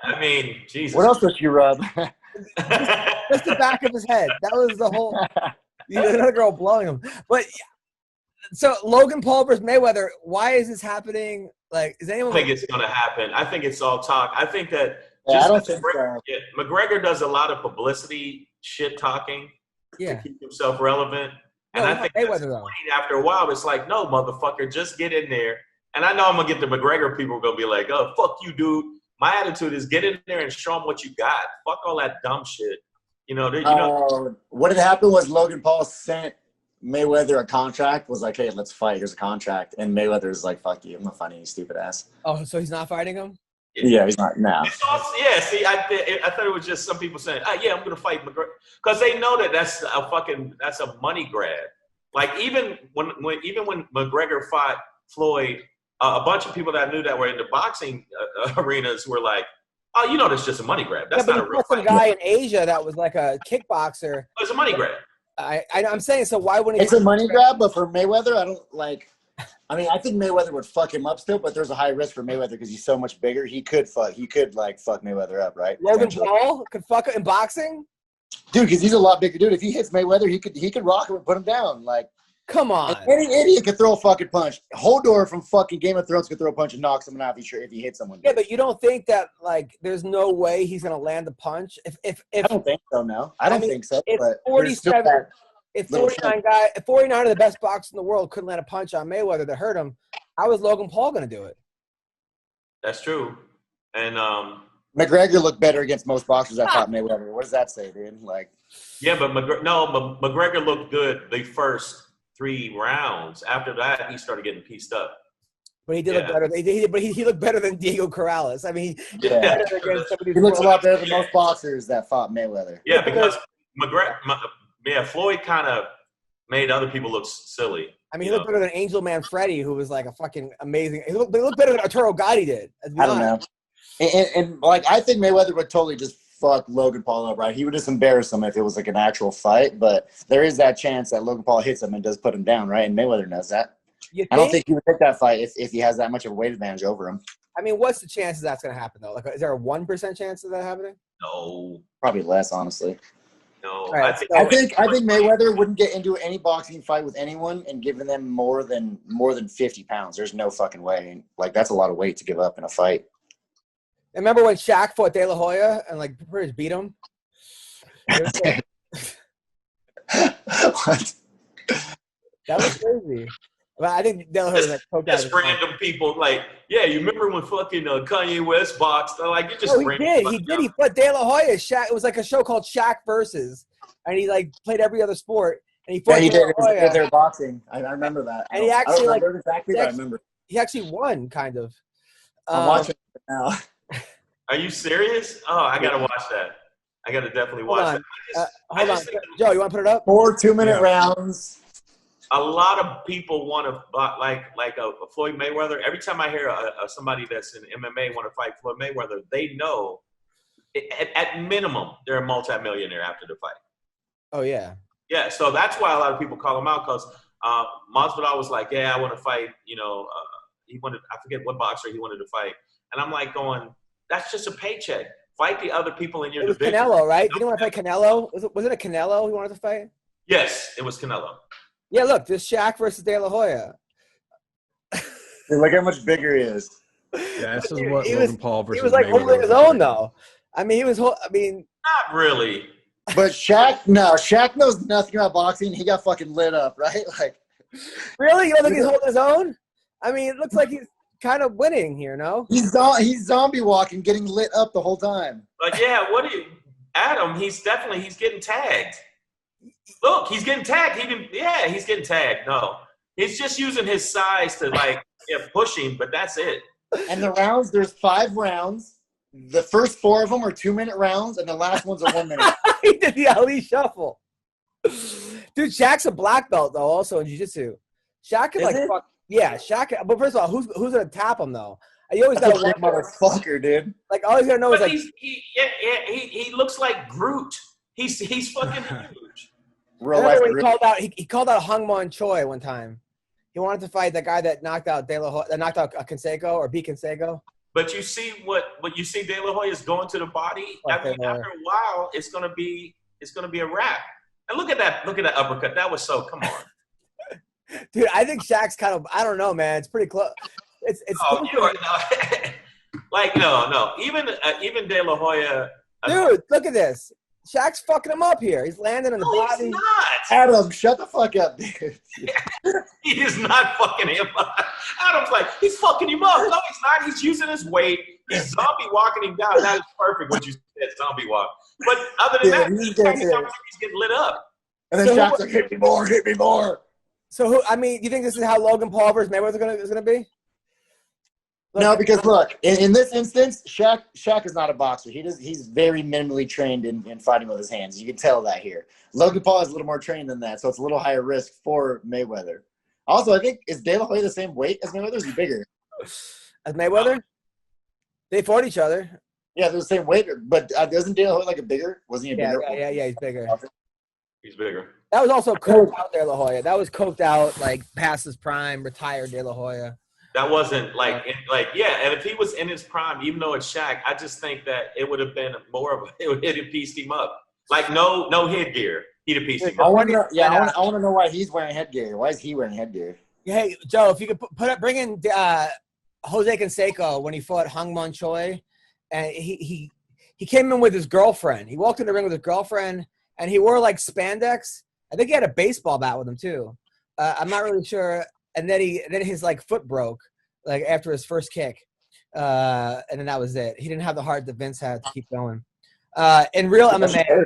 I mean, Jesus. What else does you rub? Just the back of his head. That was the whole. Another girl blowing him. But so Logan Paul versus Mayweather. Why is this happening? Is anyone? I think it's going to happen. I think it's all talk. I think that. I don't think so. McGregor does a lot of publicity shit talking to keep himself relevant. And I think after a while, it's no, motherfucker, just get in there. And I know I'm going to get the McGregor people going to be like, oh, fuck you, dude. My attitude is get in there and show them what you got. Fuck all that dumb shit. What had happened was Logan Paul sent Mayweather a contract, was like, hey, let's fight. Here's a contract. And Mayweather's like, fuck you. I'm not fighting you, stupid ass. Oh, so he's not fighting him? Yeah, he's not now. Yeah, see, I thought it was just some people saying, yeah, I'm going to fight McGregor. Because they know that that's a money grab. Like, even when McGregor fought Floyd, a bunch of people that I knew that were in the boxing arenas were like, oh, you know, that's just a money grab. That's not a real fight. Some guy in Asia that was like a kickboxer. It's a money grab. I'm saying, so why wouldn't he? It's a money grab, but for Mayweather, I don't like. I mean, I think Mayweather would fuck him up still, but there's a high risk for Mayweather because he's so much bigger. He could fuck Mayweather up, right? Logan Paul could fuck in boxing, dude, because he's a lot bigger dude. If he hits Mayweather, he could rock him and put him down. Like, come on, any idiot could throw a fucking punch. Hodor from fucking Game of Thrones could throw a punch and knock someone out if he hits someone. Yeah, but you don't think that like there's no way he's gonna land the punch? If I don't think so. No, I don't think so. If but 47, if 49 of the best boxers in the world couldn't land a punch on Mayweather that hurt him, how is Logan Paul gonna do it? That's true. And McGregor looked better against most boxers I fought Mayweather. What does that say, dude? Like, yeah, but McGregor looked good the first 3 rounds. After that, he started getting pieced up. But he did look better. He looked better than Diego Corrales. I mean, he looks a lot better than most boxers that fought Mayweather. Yeah, because Floyd kind of made other people look silly. I mean, he looked better than Angel Man Freddy, who was like a fucking amazing. He looked better than Arturo Gotti did. I don't know. And like, I think Mayweather would totally just fuck Logan Paul up, right? He would just embarrass him if it was like an actual fight. But there is that chance that Logan Paul hits him and does put him down, right? And Mayweather knows that. I don't think he would take that fight if he has that much of a weight advantage over him. I mean, what's the chances that's going to happen, though? Like, is there a 1% chance of that happening? No. Probably less, honestly. No. Right, I think Mayweather wouldn't get into any boxing fight with anyone and giving them more than 50 pounds. There's no fucking way. Like, that's a lot of weight to give up in a fight. Remember when Shaq fought De La Hoya and like pretty much beat him? What? That was crazy. Well, I think De La Hoya like poked out. Just random people like, yeah, you remember when fucking Kanye West boxed? Like, you just He did. He fought De La Hoya. Shaq. It was like a show called Shaq Versus, and he like played every other sport. And he fought he De La did. Hoya. They were boxing. I remember that. And he actually I don't remember exactly, but I remember. He actually won, kind of. I'm watching it now. Are you serious? Oh, I gotta watch that. I gotta definitely watch that. Hold on, Joe. You want to put it up? 4 2-minute rounds. A lot of people want to like a Floyd Mayweather. Every time I hear somebody that's in MMA want to fight Floyd Mayweather, they know at minimum they're a multimillionaire after the fight. Oh yeah. Yeah, so that's why a lot of people call him out because Masvidal was like, yeah, I want to fight. He wanted. I forget what boxer he wanted to fight, and I'm like going. That's just a paycheck. Fight the other people in your division. It was Canelo, right? Didn't you want to fight Canelo? Was it a Canelo he wanted to fight? Yes, it was Canelo. Yeah, look, this Shaq versus De La Hoya. Dude, look how much bigger he is. Yeah, this is what Logan Paul versus He was like holding his own, though. I mean, not really. But Shaq knows nothing about boxing. He got fucking lit up, right? Like, really? You don't think he's holding his own? I mean, it looks like he's kind of winning here, no? He's zombie walking, getting lit up the whole time. But yeah, Adam? He's getting tagged. Look, he's getting tagged. He's getting tagged. No, he's just using his size to push him, but that's it. And the rounds, there's 5 rounds. The first 4 of them are 2-minute rounds, and the last one's a 1 minute. He did the Ali shuffle. Dude, Shaq's a black belt though, also in jiu-jitsu. Shaq can fuck. Yeah, Shaq. But first of all, who's gonna tap him though? You always got a motherfucker, dude. Like all he's gonna know is he looks like Groot. He's fucking huge. He called out Hung Mon Choi one time. He wanted to fight the guy that knocked out Canseco or beat Canseco. But you see what you see De La Hoya is going to the body. After a while, it's gonna be a wrap. And look at that uppercut. That was so. Come on. Dude, I think Shaq's kind of, I don't know, man. It's pretty close. It's no. Even De La Hoya. Dude, look at this. Shaq's fucking him up here. He's landing on the body. He's not. Adam, shut the fuck up, dude. He is not fucking him up. Adam's like, he's fucking him up. No, he's not. He's using his weight. He's zombie walking him down. That is perfect what you said, zombie walk. But other than that, he's getting lit up. And then Shaq's like, hit me more, hit me more. So who? I mean, you think this is how Logan Paul versus Mayweather is gonna be? No, because look, in this instance, Shaq is not a boxer. He's very minimally trained in fighting with his hands. You can tell that here. Logan Paul is a little more trained than that, so it's a little higher risk for Mayweather. Also, I think, is De La Hoya the same weight as Mayweather? Or is he bigger? As Mayweather? They fought each other. Yeah, they're the same weight, but doesn't De La Hoya like a bigger? Wasn't he a bigger? Yeah, he's bigger. He's bigger. That was also coked out De La Hoya. That was coked out, like, past his prime, retired De La Hoya. That wasn't and if he was in his prime, even though it's Shaq, I just think that it would have been more of it would have pieced him up. Like no headgear, he'd have pieced him up. I want to know why he's wearing headgear. Why is he wearing headgear? Hey, Joe, if you could bring in Jose Canseco when he fought Hung Man Choi, and he came in with his girlfriend. He walked in the ring with his girlfriend, and he wore like spandex. I think he had a baseball bat with him too. I'm not really sure. And then his like foot broke like after his first kick, and then that was it. He didn't have the heart that Vince had to keep going. In real MMA,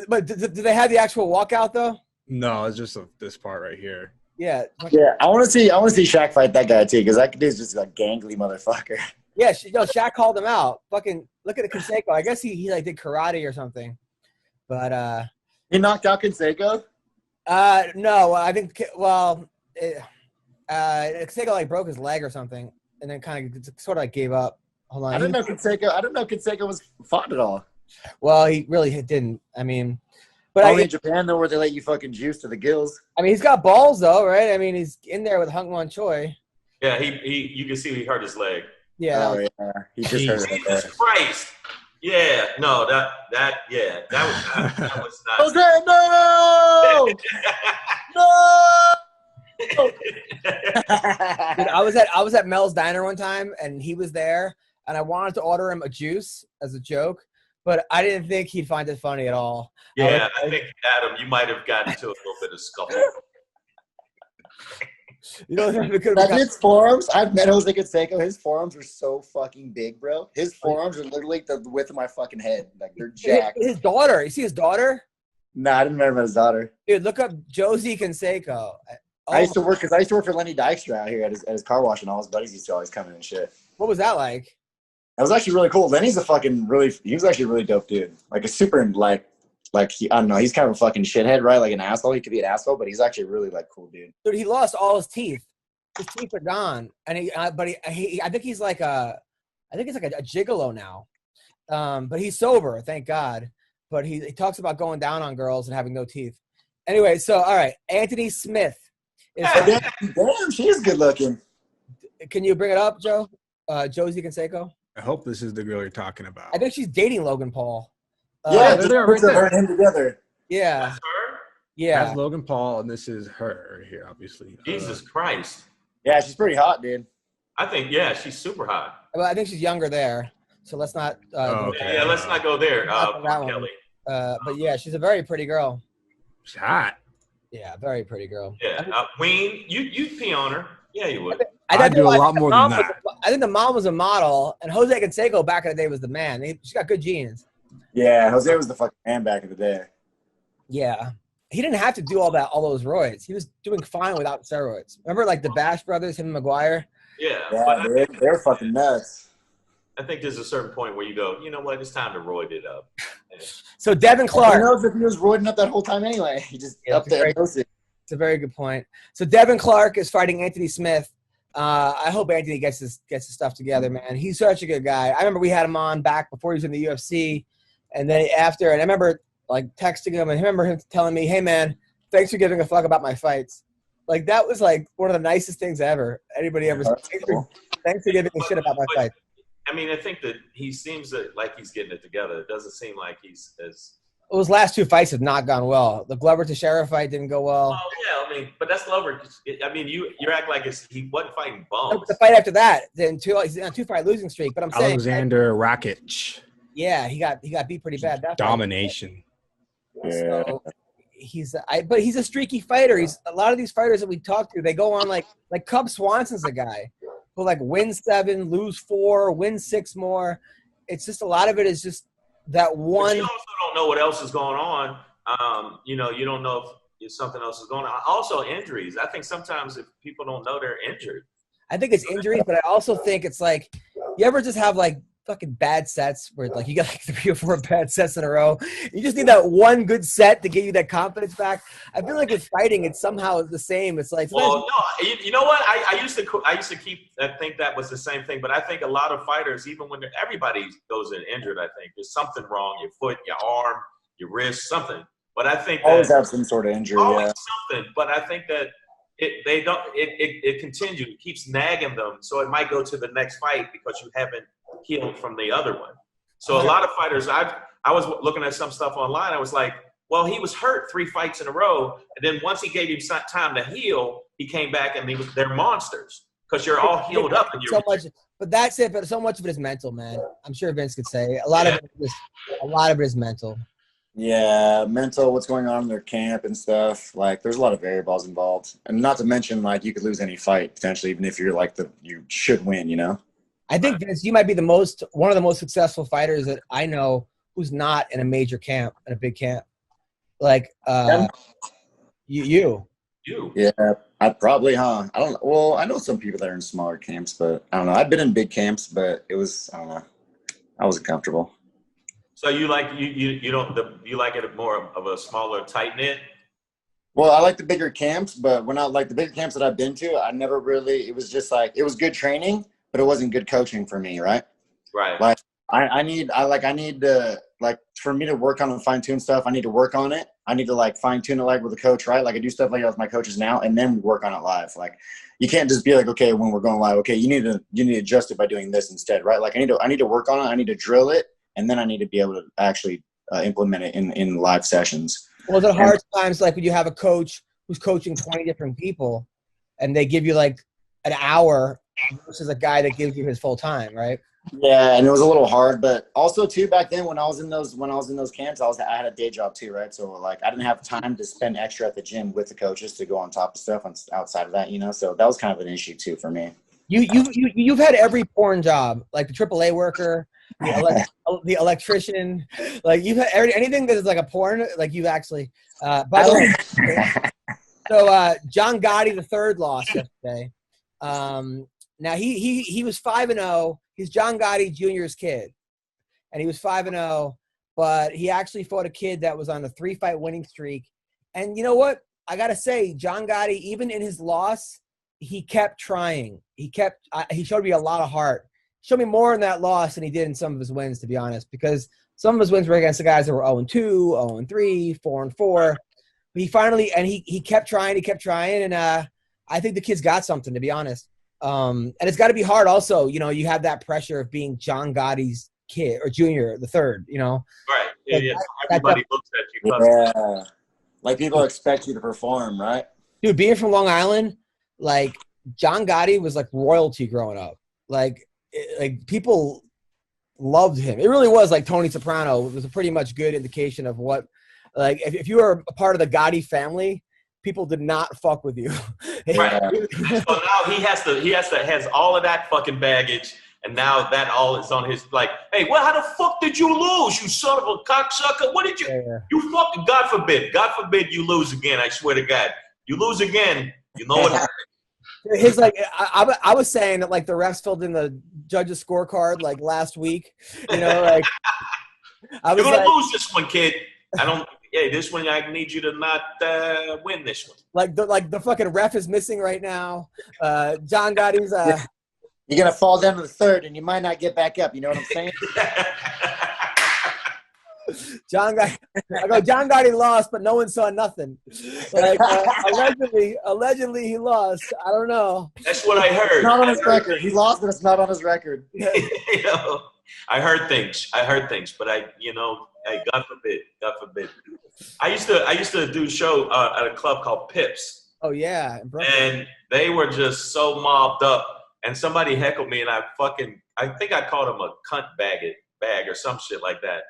but did they have the actual walkout though? No, it's just this part right here. Yeah. I want to see Shaq fight that guy too, because that dude's just a gangly motherfucker. Yeah, Shaq called him out. Fucking look at the Canseco. I guess he like did karate or something, but he knocked out Canseco? No, I think Canseco like broke his leg or something, and then kind of sort of like gave up. Hold on. I didn't know Canseco was fought at all. Well, he really didn't. I mean, but only in Japan though, where they let you fucking juice to the gills. I mean, he's got balls though, right? I mean, he's in there with Hung Man Choi. Yeah, he you can see he hurt his leg. Yeah. Oh yeah, he just hurt his leg. Jesus Christ. Yeah, no, that was not. Okay, no! No! Dude, I was at Mel's Diner one time, and he was there, and I wanted to order him a juice as a joke, but I didn't think he'd find it funny at all. Yeah, I think, Adam, you might have gotten into a little bit of scuffle. You know, his forearms. I've met Jose Canseco. His forearms are so fucking big, bro. His forearms are literally the width of my fucking head. Like they're jacked. His daughter. You see his daughter? Nah, I didn't remember his daughter. Dude, look up Josie Canseco. I used to work for Lenny Dykstra out here at his car wash, and all his buddies used to always come in and shit. What was that like? That was actually really cool. Lenny's he was actually a really dope dude. Like a super I don't know, he's kind of a fucking shithead, right? Like an asshole. He could be an asshole, but he's actually a really like cool dude. Dude, he lost all his teeth. His teeth are gone, and I think he's like a gigolo now. But he's sober, thank God. But he talks about going down on girls and having no teeth. Anyway, so all right, Anthony Smith. Damn, she is good looking. Can you bring it up, Joe? Josie Canseco. I hope this is the girl you're talking about. I think she's dating Logan Paul. Yeah, they're right there. Her and him together. Yeah. That's her? Yeah. That's Logan Paul, and this is her right here, obviously. Jesus Christ. Yeah, she's pretty hot, dude. I think, yeah, she's super hot. Well, I think she's younger there, so let's not. Okay. Yeah, let's not go there, Kelly. But yeah, she's a very pretty girl. She's hot. Yeah, very pretty girl. Yeah, Wayne, you'd pee on her. Yeah, you would. I do a lot more than that. I think the mom was a model, and Jose Canseco back in the day was the man. She's got good genes. Yeah, Jose was the fucking man back in the day. Yeah. He didn't have to do all those roids. He was doing fine without steroids. Remember, like the Bash brothers, him and McGuire? Yeah, they're fucking nuts. I think there's a certain point where you go, you know what, it's time to roid it up. So Devin Clark. Who knows if he was roiding up that whole time anyway? He just up there. It's a very good point. So Devin Clark is fighting Anthony Smith. I hope Anthony gets his stuff together, man. He's such a good guy. I remember we had him on back before he was in the UFC, and then after, and I remember like texting him, and I remember him telling me, "Hey, man, thanks for giving a fuck about my fights." Like that was like one of the nicest things ever anybody ever said. Thanks for giving a shit about my fights. I mean, I think that he seems like he's getting it together. It doesn't seem like he's as. Well, his last two fights have not gone well. The Glover Teixeira fight didn't go well. Oh yeah, I mean, but that's Glover. I mean, you act like he wasn't fighting bums. The fight after that, he's on a 2-fight losing streak. But I'm saying Alexander Rakic. Yeah, he got beat pretty bad. That Domination. Yeah. So but he's a streaky fighter. He's a lot of these fighters that we talk to. They go on like Cub Swanson's a guy who like win 7, lose 4, win 6 more. It's just a lot of it is just that one. But you also don't know what else is going on. You don't know if something else is going on. Also, injuries. I think sometimes if people don't know they're injured. I think it's injuries, but I also think it's like, you ever just have like fucking bad sets where like you got like 3 or 4 bad sets in a row. You just need that one good set to get you that confidence back. I feel like with fighting, it's somehow the same. It's like, well, no, you know what? I used to think that was the same thing, but I think a lot of fighters, even when everybody goes in injured, I think there's something wrong. Your foot, your arm, your wrist, something. But I think always have some sort of injury. Always something. But I think that it continues. It keeps nagging them, so it might go to the next fight because you haven't healed from the other one. So a lot of fighters, I was looking at some stuff online. I was like, well, he was hurt 3 fights in a row, and then once he gave him time to heal, he came back and they're monsters because you're all healed up. And you're so much, but that's it. But so much of it is mental, man. I'm sure Vince could say a lot of it is mental. Yeah, mental, what's going on in their camp and stuff. Like, there's a lot of variables involved. And not to mention, like, you could lose any fight, potentially, even if you're, like, you should win, you know? I think, Vince, you might be one of the most successful fighters that I know who's not in a major camp, in a big camp. Like, you. Yeah, I'd probably, I don't know. Well, I know some people that are in smaller camps, but I don't know. I've been in big camps, but it was, I don't know. I wasn't comfortable. So you like you like it more of a smaller, tight knit? Well, I like the bigger camps, but when the bigger camps that I've been to, I never really. It was just like it was good training, but it wasn't good coaching for me, right? Right. Like I need to for me to work on and fine tune stuff. I need to work on it. I need to like fine tune it like with a coach, right? Like I do stuff like that with my coaches now, and then we work on it live. Like you can't just be like, okay, when we're going live, okay, you need to adjust it by doing this instead, right? Like I need to work on it. I need to drill it. And then I need to be able to actually implement it in live sessions. Well, the hard times, like when you have a coach who's coaching 20 different people and they give you like an hour versus a guy that gives you his full time, right? Yeah, and it was a little hard, but also too back then when I was in those camps, I had a day job too, right? So like I didn't have time to spend extra at the gym with the coaches to go on top of stuff outside of that, you know. So that was kind of an issue too for me. You've had every porn job, like the AAA worker, the electrician, like you've had anything that is like a porn, like you've actually. By the way, so John Gotti III lost yesterday. Now he was 5-0. He's John Gotti Jr.'s kid, and he was 5-0. But he actually fought a kid that was on a 3-fight winning streak. And you know what? I gotta say, John Gotti, even in his loss, he kept trying. He showed me a lot of heart. Showed me more in that loss than he did in some of his wins, to be honest, because some of his wins were against the guys that were 0-2, 0-3, 4-4. But he kept trying, and I think the kid's got something, to be honest. And it's got to be hard also, you know, you have that pressure of being John Gotti's kid or junior, the third, you know. Right. Yeah. Everybody looks at you. Yeah. Like people expect you to perform, right? Dude, being from Long Island, like John Gotti was like royalty growing up. Like people loved him. It really was like Tony Soprano. It was a pretty much good indication of what, like, if you were a part of the Gotti family, people did not fuck with you. Right. So now he has all of that fucking baggage, and now that all is on his, like, hey, well, how the fuck did you lose, you son of a cocksucker? What did you, you fucking, God forbid you lose again, I swear to God. You lose again, you know what happened. His like, I was saying that like the refs filled in the judges' scorecard like last week, you know, like you're gonna lose this one, kid. This one I need you to not win this one. Like the fucking ref is missing right now. John Gotti's you're gonna fall down to the third, and you might not get back up. You know what I'm saying? John Gotti lost, but no one saw nothing. Like allegedly he lost. I don't know. That's what I heard. It's not on his record. He lost, but it's not on his record. You know, I heard things, but God forbid. I used to do a show at a club called Pips. Oh yeah, and they were just so mobbed up. And somebody heckled me, and I think I called him a cunt bag or some shit like that.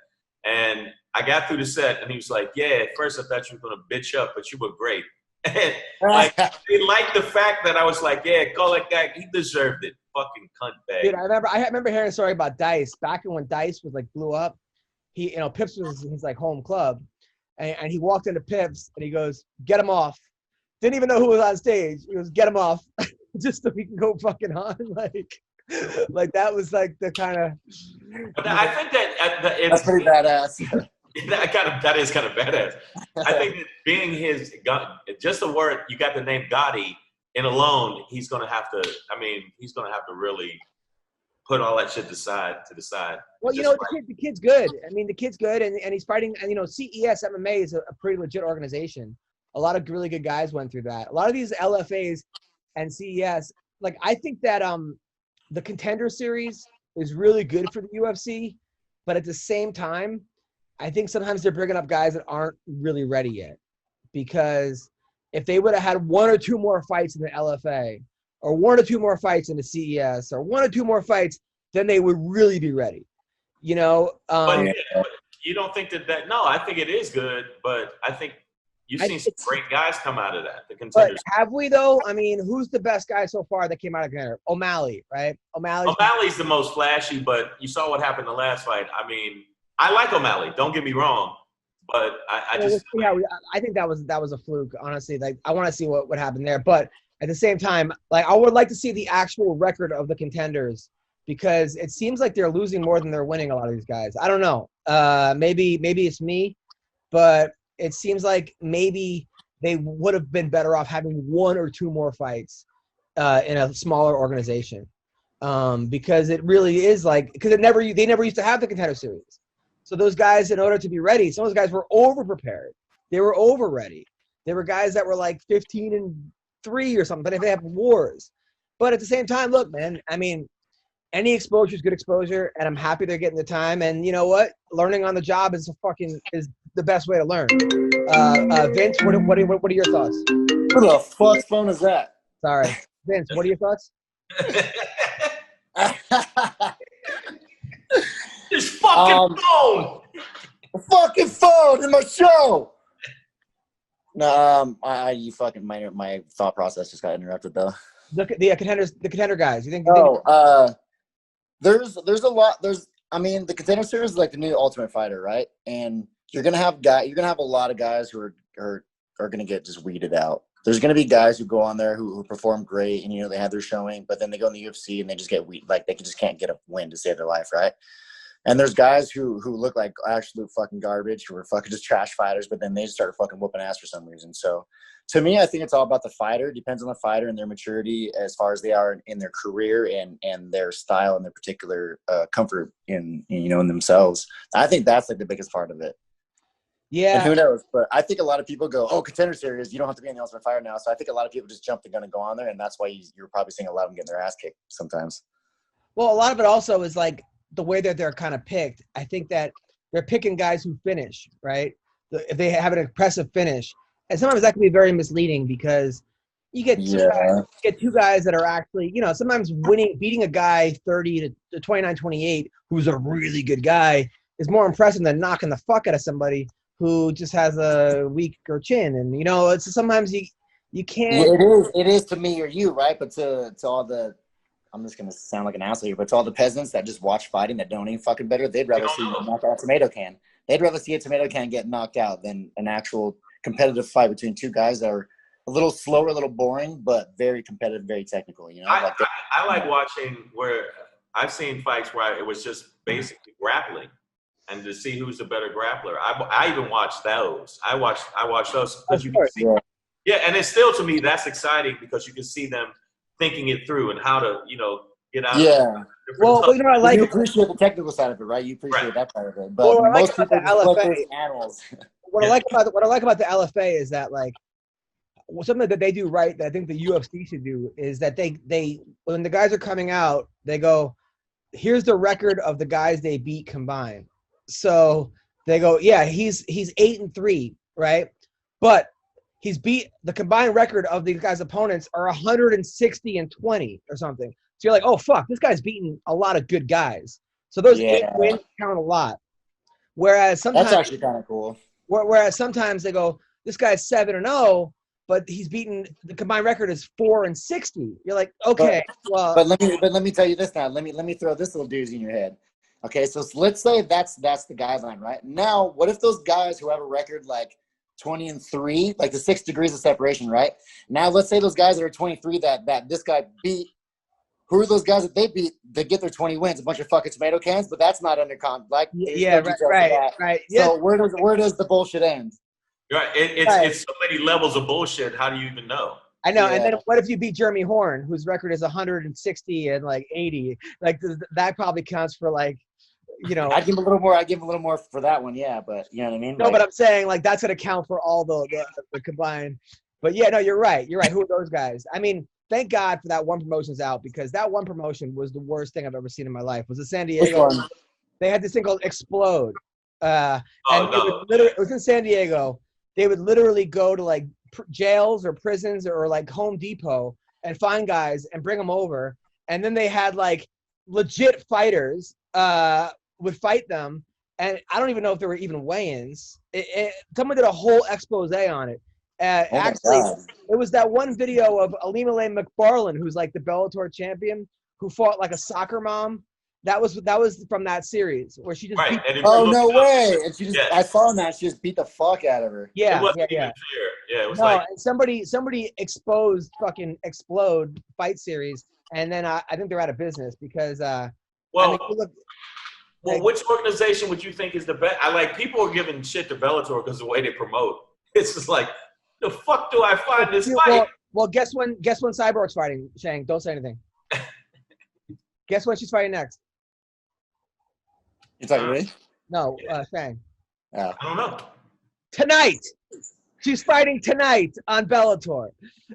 And I got through the set, and he was like, "Yeah, at first I thought you were gonna bitch up, but you were great." And like they liked the fact that I was like, "Yeah, call that guy. He deserved it, fucking cunt bag." Dude, I remember hearing a story about Dice back when Dice was like blew up. Pips was his like home club, and he walked into Pips and he goes, "Get him off." Didn't even know who was on stage. He goes, "Get him off," just so he can go fucking on. Like that was like the kind of. I think that's pretty badass. That is kind of badass. I think that being his, just the word, you got the name Gotti in alone, he's going to have to really put all that shit to the side. Well, the kid's good. I mean, the kid's good, and he's fighting, and CES MMA is a pretty legit organization. A lot of really good guys went through that. A lot of these LFAs and CES, like I think that the Contender Series is really good for the UFC, but at the same time, I think sometimes they're bringing up guys that aren't really ready yet, because if they would have had one or two more fights in the LFA, or one or two more fights in the CES, or one or two more fights, then they would really be ready. But you don't think that? No, I think it is good, but I think you've seen some great guys come out of that. The Contenders. But have we though? I mean, who's the best guy so far that came out of Contender? O'Malley, right? O'Malley's the most flashy, but you saw what happened the last fight. I mean, I like O'Malley. Don't get me wrong, but I think that was a fluke. Honestly, like I want to see what happened there, but at the same time, like I would like to see the actual record of the Contenders, because it seems like they're losing more than they're winning. A lot of these guys. I don't know. Maybe it's me, but it seems like maybe they would have been better off having one or two more fights in a smaller organization, because it really is because they never used to have the Contender Series. So those guys, in order to be ready, some of those guys were over-prepared. They were over-ready. They were guys that were like 15-3 or something, but if they have wars. But at the same time, look, man, I mean, any exposure is good exposure, and I'm happy they're getting the time. And you know what? Learning on the job is the best way to learn. Vince, what are your thoughts? Who the fuck's phone is that? Sorry. Vince, what are your thoughts? This fucking phone! The fucking phone in my show! No, my thought process just got interrupted though. The contender guys. You think? There's a lot. The Contender Series is like the new Ultimate Fighter, right? And you're gonna have a lot of guys who are gonna get just weeded out. There's gonna be guys who go on there who perform great and they have their showing, but then they go in the UFC and they just get weed, like they just can't get a win to save their life, right? And there's guys who look like absolute fucking garbage, who are fucking just trash fighters, but then they start fucking whooping ass for some reason. So to me, I think it's all about the fighter. It depends on the fighter and their maturity as far as they are in their career and their style and their particular comfort in themselves. I think that's like the biggest part of it. Yeah. And who knows? But I think a lot of people go, "Oh, Contender Series, you don't have to be in the Ultimate Fighter now." So I think a lot of people just jump the gun and go on there, and that's why you're probably seeing a lot of them getting their ass kicked sometimes. Well, a lot of it also is like the way that they're kind of picked. I think that they're picking guys who finish, right? If they have an impressive finish. And sometimes that can be very misleading, because you get two guys that are actually, sometimes beating a guy 30 to 29-28 who's a really good guy is more impressive than knocking the fuck out of somebody who just has a weaker chin. And, it's sometimes you can't. It is to me or you, right? But to all the, I'm just going to sound like an asshole here, but to all the peasants that just watch fighting that don't even fucking better, they'd rather see you knock out a tomato can. They'd rather see a tomato can get knocked out than an actual competitive fight between two guys that are a little slower, a little boring, but very competitive, very technical. I like watching where I've seen fights where it was just basically grappling, and to see who's the better grappler. I even watch those. I watch those because you can see. Yeah, and it's still, to me, that's exciting because you can see them thinking it through and how to, get out. Yeah. Well, I like. You appreciate the technical side of it, right? You appreciate that part of it. But most people LFA animals. What I like about the LFA is that, like, something that they do right that I think the UFC should do is that they when the guys are coming out, they go, here's the record of the guys they beat combined. So they go, yeah, he's 8-3, right? But he's beat the combined record of these guys' opponents are 160-20 or something. So you're like, oh fuck, this guy's beaten a lot of good guys. So those 8 wins count a lot. Whereas sometimes that's actually kind of cool. Whereas sometimes they go, this guy's 7-0, but he's beaten, the combined record is 4-60. You're like, okay, but let me tell you this now. Let me throw this little doozy in your head. Okay, so let's say that's the guideline, right? Now, what if those guys who have a record like 20-3, like the 6 degrees of separation, right? Now, let's say those guys that are 23 that this guy beat. Who are those guys that they beat? They get their 20 wins, a bunch of fucking tomato cans, but that's not under like. Yeah, right. Yeah. So where does the bullshit end? Right. It's so many levels of bullshit. How do you even know? I know. Yeah. And then what if you beat Jeremy Horn, whose record is 160 and like 80? Like that probably counts for like, you know. I'd give him a little more. I'd give him a little more for that one. Yeah, but you know what I mean. No, but I'm saying like that's gonna count for all the combined. But yeah, no, you're right. You're right. Who are those guys? I mean, thank God for that one promotion's out, because that one promotion was the worst thing I've ever seen in my life. Was in San Diego. They had this thing called Explode. It was in San Diego. They would literally go to like jails or prisons or like Home Depot and find guys and bring them over. And then they had like legit fighters would fight them. And I don't even know if there were even weigh-ins. Someone did a whole expose on it. Actually, it was that one video of Alimale McFarlane, who's like the Bellator champion, who fought like a soccer mom. That was from that series where she just right. No way! And she just I saw that she just beat the fuck out of her. Yeah, it wasn't even fair. Yeah, it was like and somebody exposed fucking Explode fight series, and then I think they're out of business because which organization would you think is the best? People are giving shit to Bellator because of the way they promote. It's just like, the fuck do I find this fight? Well, guess when Cyborg's fighting, Shang? Don't say anything. Guess when she's fighting next? You talking me? No, Shang. Oh. I don't know. Tonight. She's fighting tonight on Bellator.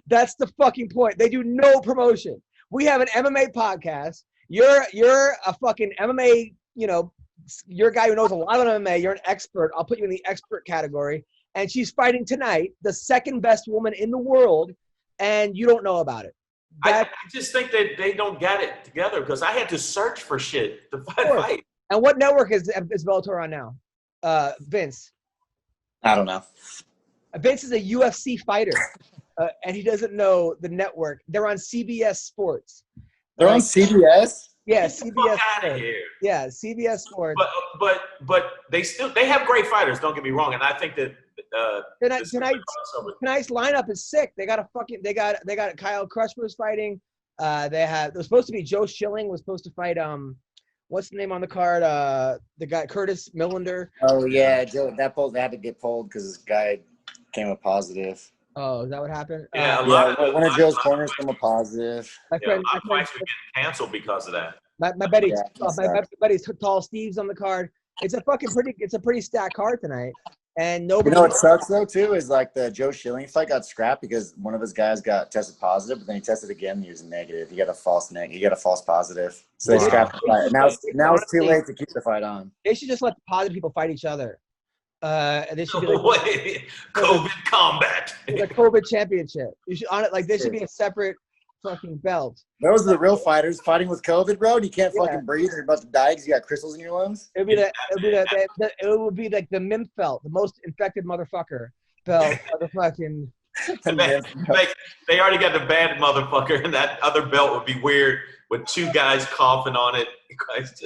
That's the fucking point. They do no promotion. We have an MMA podcast. You're a fucking MMA, you're a guy who knows a lot about MMA. You're an expert. I'll put you in the expert category. And she's fighting tonight, the second best woman in the world, and you don't know about it. I just think that they don't get it together, because I had to search for shit to fight. And what network is Bellator on now? Vince. I don't know. Vince is a UFC fighter, and he doesn't know the network. They're on CBS Sports. They're on CBS? Yeah, CBS Sports. Yeah, CBS Sports. But they have great fighters. Don't get me wrong, and I think that tonight's lineup is sick. They got Kyle Crutchmer's fighting. There was supposed to be Joe Schilling was supposed to fight what's the name on the card? The guy Curtis Millender. Oh yeah, Joe. That had to get pulled because this guy came up positive. Oh, is that what happened? Yeah, one of Joe's corners came up positive. My fights were getting canceled because of that. My buddy's Tall Steve's on the card. It's a pretty stacked card tonight. And nobody. You know what sucks though too is like the Joe Schilling fight got scrapped because one of his guys got tested positive, but then he tested again and he was negative. He got a false positive, so they scrapped the fight. Now it's too late to keep the fight on. They should just let the positive people fight each other. They should be like COVID combat. The COVID championship. You should on it like there should be a separate fucking belt. Those are the real fighters fighting with COVID, bro. And you can't fucking breathe. And you're about to die because you got crystals in your lungs. It would be like the MIMF belt, the most infected motherfucker belt of the fucking. They already got the bad motherfucker, and that other belt would be weird with two guys coughing on it. It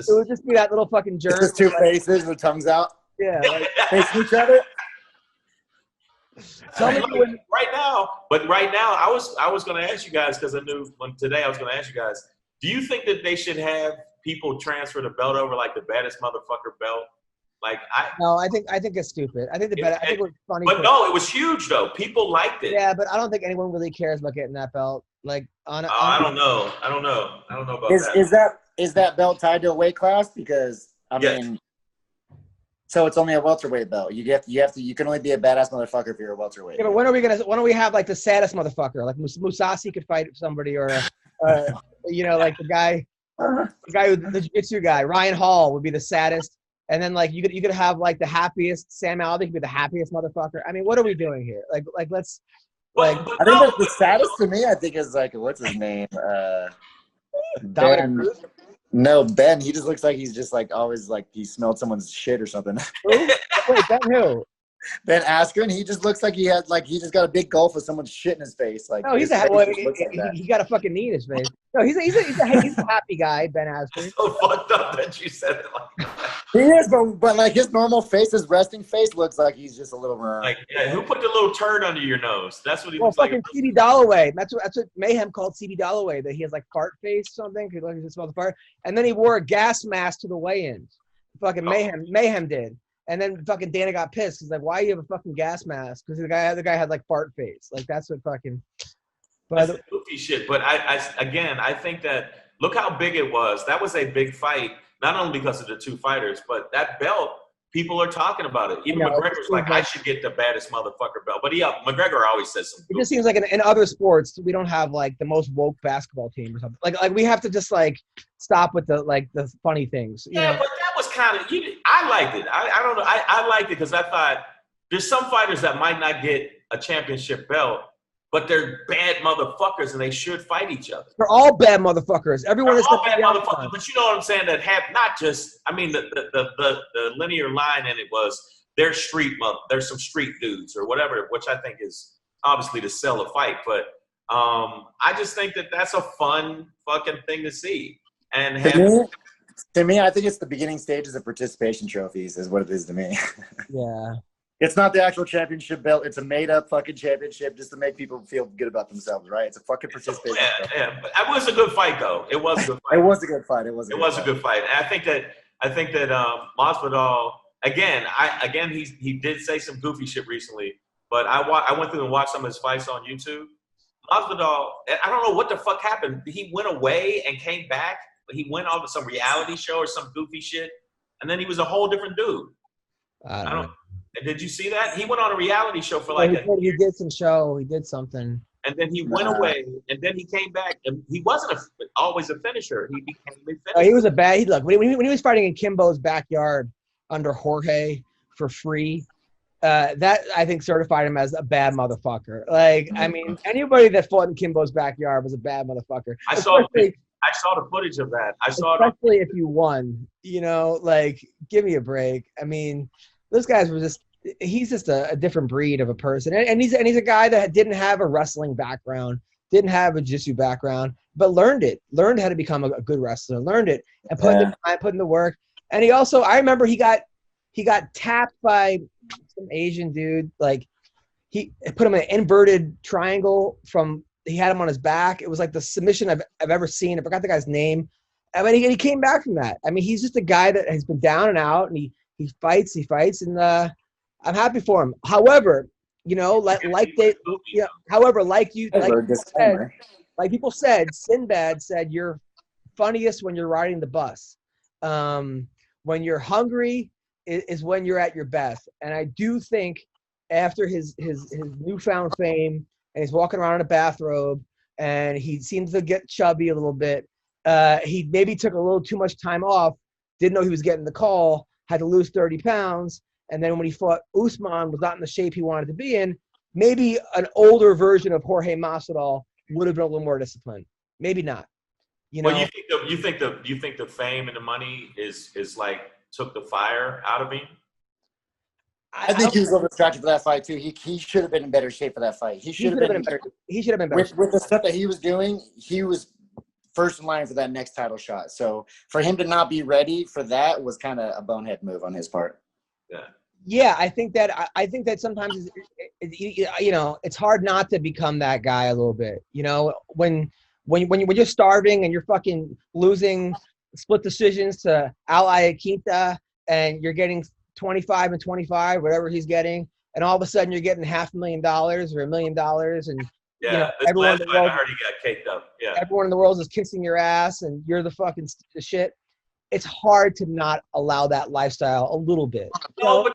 would just be that little fucking germ. Just two faces with tongues out. Yeah, facing each other. Right now, I was going to ask you guys, because I knew today I was going to ask you guys. Do you think that they should have people transfer the belt over like the baddest motherfucker belt? No, I think it's stupid. I think I think it was funny. But no, it was huge though. People liked it. Yeah, but I don't think anyone really cares about getting that belt. Like I don't know about that. Is that belt tied to a weight class? Because I mean. So it's only a welterweight belt. You can only be a badass motherfucker if you're a welterweight. Yeah, but when do we have like the saddest motherfucker? Like Musasi could fight somebody, or like the guy the jiu-jitsu guy, Ryan Hall would be the saddest. And then like you could have like the happiest, Sam Alvey could be the happiest motherfucker. I mean, what are we doing here? Like let's I think that's the saddest to me. I think is like what's his name? Ben. No, Ben. He just looks like he's just like always like he smelled someone's shit or something. Who? Wait, Ben who? Ben Askren, he just looks like he just got a big gulf of someone's shit in his face. Like, no, he got a fucking knee in his face. No, he's a happy guy, Ben Askren. So fucked up that you said it like that. He is, but like his normal face, his resting face looks like he's just a little. Like, yeah, who put the little turd under your nose? That's what he looks fucking like. CB Dollaway. That's what Mayhem called CB Dollaway. That he has like fart face or something. He like to smell the fart. And then he wore a gas mask to the weigh-ins. Fucking Mayhem did. And then fucking Dana got pissed. He's like, "Why do you have a fucking gas mask?" Because the guy had like fart face. Like that's what fucking. But that's goofy shit. But I think that look how big it was. That was a big fight, not only because of the two fighters, but that belt. People are talking about it. Even McGregor's like, I should get the baddest motherfucker belt. But McGregor always says something. It just seems like in other sports, we don't have like the most woke basketball team or something. Like we have to just like stop with the funny things. You know? But that was kind of. I liked it. I don't know. I liked it because I thought there's some fighters that might not get a championship belt, but they're bad motherfuckers and they should fight each other. They're all bad motherfuckers. Everyone is all bad motherfuckers. But you know what I'm saying? That have not just. I mean, the linear line in it was there's some street dudes or whatever, which I think is obviously to sell a fight. But I just think that that's a fun fucking thing to see. And to me, I think it's the beginning stages of participation trophies is what it is to me. Yeah. It's not the actual championship belt. It's a made-up fucking championship just to make people feel good about themselves, right? It's a fucking participation. Yeah. But it was a good fight, though. It was a good fight. It was a good fight. It was a good fight. And I think that Masvidal again he did say some goofy shit recently, but I went through and watched some of his fights on YouTube. Masvidal, I don't know what the fuck happened. He went away and came back. He went on to some reality show or some goofy shit, and then he was a whole different dude. I don't know. Did you see that? He went on a reality show for he did some show. He did something. And then he went away, and then he came back, and he wasn't always a finisher. He became a finisher. He was a bad. Look, when he was fighting in Kimbo's backyard under Jorge for free, that I think certified him as a bad motherfucker. Like, I mean, anybody that fought in Kimbo's backyard was a bad motherfucker. I saw the footage of that. Especially if you won. You know, like, give me a break. I mean, those guys were just. He's just a different breed of a person, and he's a guy that didn't have a wrestling background, didn't have a jiu-jitsu background, but learned how to become a good wrestler, learned it, and put in the time, put in the work. And he also, I remember he got tapped by some Asian dude, like he put him in an inverted triangle he had him on his back. It was like the submission I've ever seen. I forgot the guy's name. I mean, he came back from that. I mean, he's just a guy that has been down and out, and he fights, and I'm happy for him. However, you know, like people said, Sinbad said, you're funniest when you're riding the bus. When you're hungry is when you're at your best. And I do think after his newfound fame, and he's walking around in a bathrobe, and he seems to get chubby a little bit. He maybe took a little too much time off, didn't know he was getting the call, had to lose 30 pounds. And then when he fought Usman, was not in the shape he wanted to be in. Maybe an older version of Jorge Masvidal would have been a little more disciplined. Maybe not. You know. Well, you think the fame and the money is like took the fire out of him? I think he was a little distracted for that fight too. He should have been in better shape for that fight. He should have been better. He should have been better with the stuff that he was doing. He was first in line for that next title shot. So for him to not be ready for that was kind of a bonehead move on his part. Yeah, I think that sometimes you know, it's hard not to become that guy a little bit. You know, when you're starving and you're fucking losing split decisions to Al Iaquinta and you're getting 25 and 25, whatever he's getting, and all of a sudden you're getting $500,000 or $1 million, and yeah, you know, everyone in the world, I heard he got caked up. Yeah, everyone in the world is kissing your ass, and you're the fucking shit. It's hard to not allow that lifestyle a little bit. But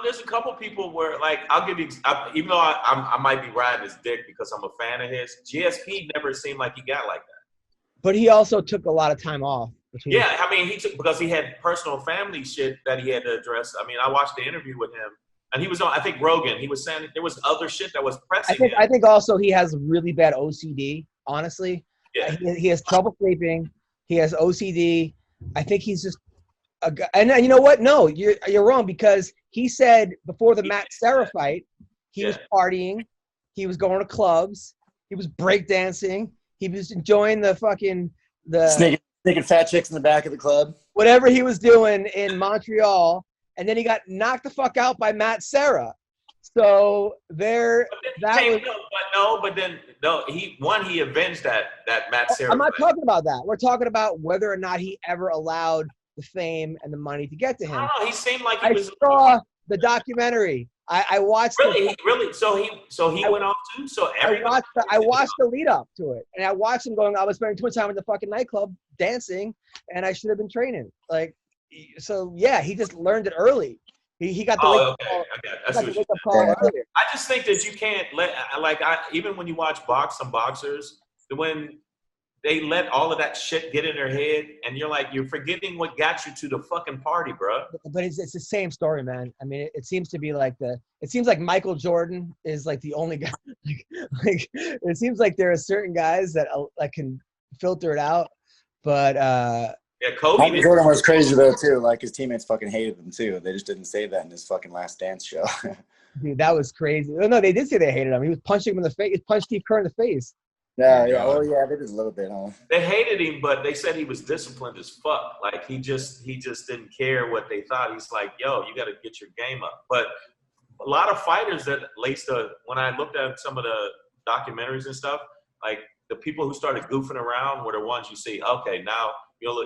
there's a couple people where, like, I'll give you, even though I might be riding his dick because I'm a fan of his, GSP never seemed like he got like that. But he also took a lot of time off. Yeah, I mean, he took, because he had personal family shit that he had to address. I mean, I watched the interview with him, and he was on, I think, Rogan. He was saying there was other shit that was pressing I think also he has really bad OCD, honestly. Yeah. He has trouble sleeping. He has OCD. I think he's just And you know what? No, you're wrong, because he said before the Matt Serra fight, he was partying, he was going to clubs, he was breakdancing, he was enjoying the sneaking fat chicks in the back of the club, whatever he was doing in Montreal, and then he got knocked the fuck out by Matt Serra. So he avenged that Matt Serra. I'm not talking about that. We're talking about whether or not he ever allowed the fame and the money to get to him. I don't know. He seemed like I saw the documentary. I watched. Really. So he went off too. So I watched the lead up to it, and I watched him going. I was spending too much time in the fucking nightclub dancing, and I should have been training. Like, so yeah, he just learned it early. He got the wake up call earlier. I just think that you can't even when you watch some boxers, when they let all of that shit get in their head, and you're forgetting what got you to the fucking party, bro. But it's the same story, man. I mean, it seems to be like it seems like Michael Jordan is like the only guy. like it seems like there are certain guys that can filter it out, but Kobe. Michael Jordan was crazy though too. Like his teammates fucking hated him too. They just didn't say that in his fucking Last Dance show. Dude, that was crazy. Oh, no, they did say they hated him. He was punching him in the face. He punched Steve Kerr in the face. Yeah. Oh yeah, they did a little bit, huh? They hated him, but they said he was disciplined as fuck. Like he just didn't care what they thought. He's like, yo, you got to get your game up. But a lot of fighters that when I looked at some of the documentaries and stuff, like the people who started goofing around were the ones you see. Okay, now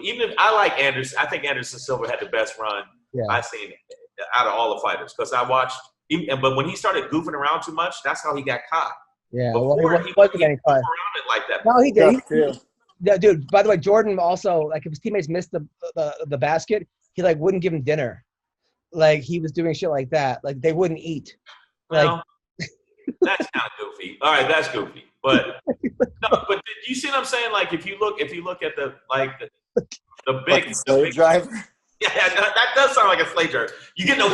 even if I like Anderson, I think Anderson Silva had the best run I've seen out of all the fighters because I watched. But when he started goofing around too much, that's how he got caught. Yeah, Before, he wasn't getting caught. Around it like that. No, he did. Yeah, dude. By the way, Jordan also, like, if his teammates missed the basket, he like wouldn't give them dinner. Like he was doing shit like that. Like they wouldn't eat. Well, that's kind of goofy. All right, that's goofy. But but you see what I'm saying? Like if you look at the big slave driver. Yeah, that does sound like a slave driver. You get no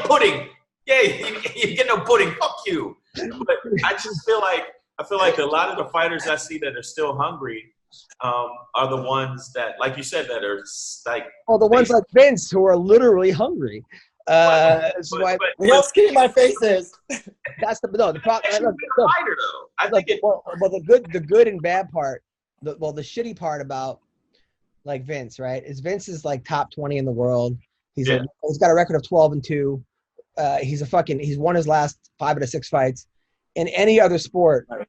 pudding. Yeah, you get no pudding. Fuck you. But I just feel like a lot of the fighters I see that are still hungry are the ones that, like you said, that are like. Oh, the ones like Vince who are literally hungry. How skinny my face is. That's the problem. Fighter though. I think the good and bad part. The shitty part about like Vince, right? Is Vince is like top 20 in the world. He's got a record of 12-2. He's won his last 5 out of 6 fights. In any other sport, in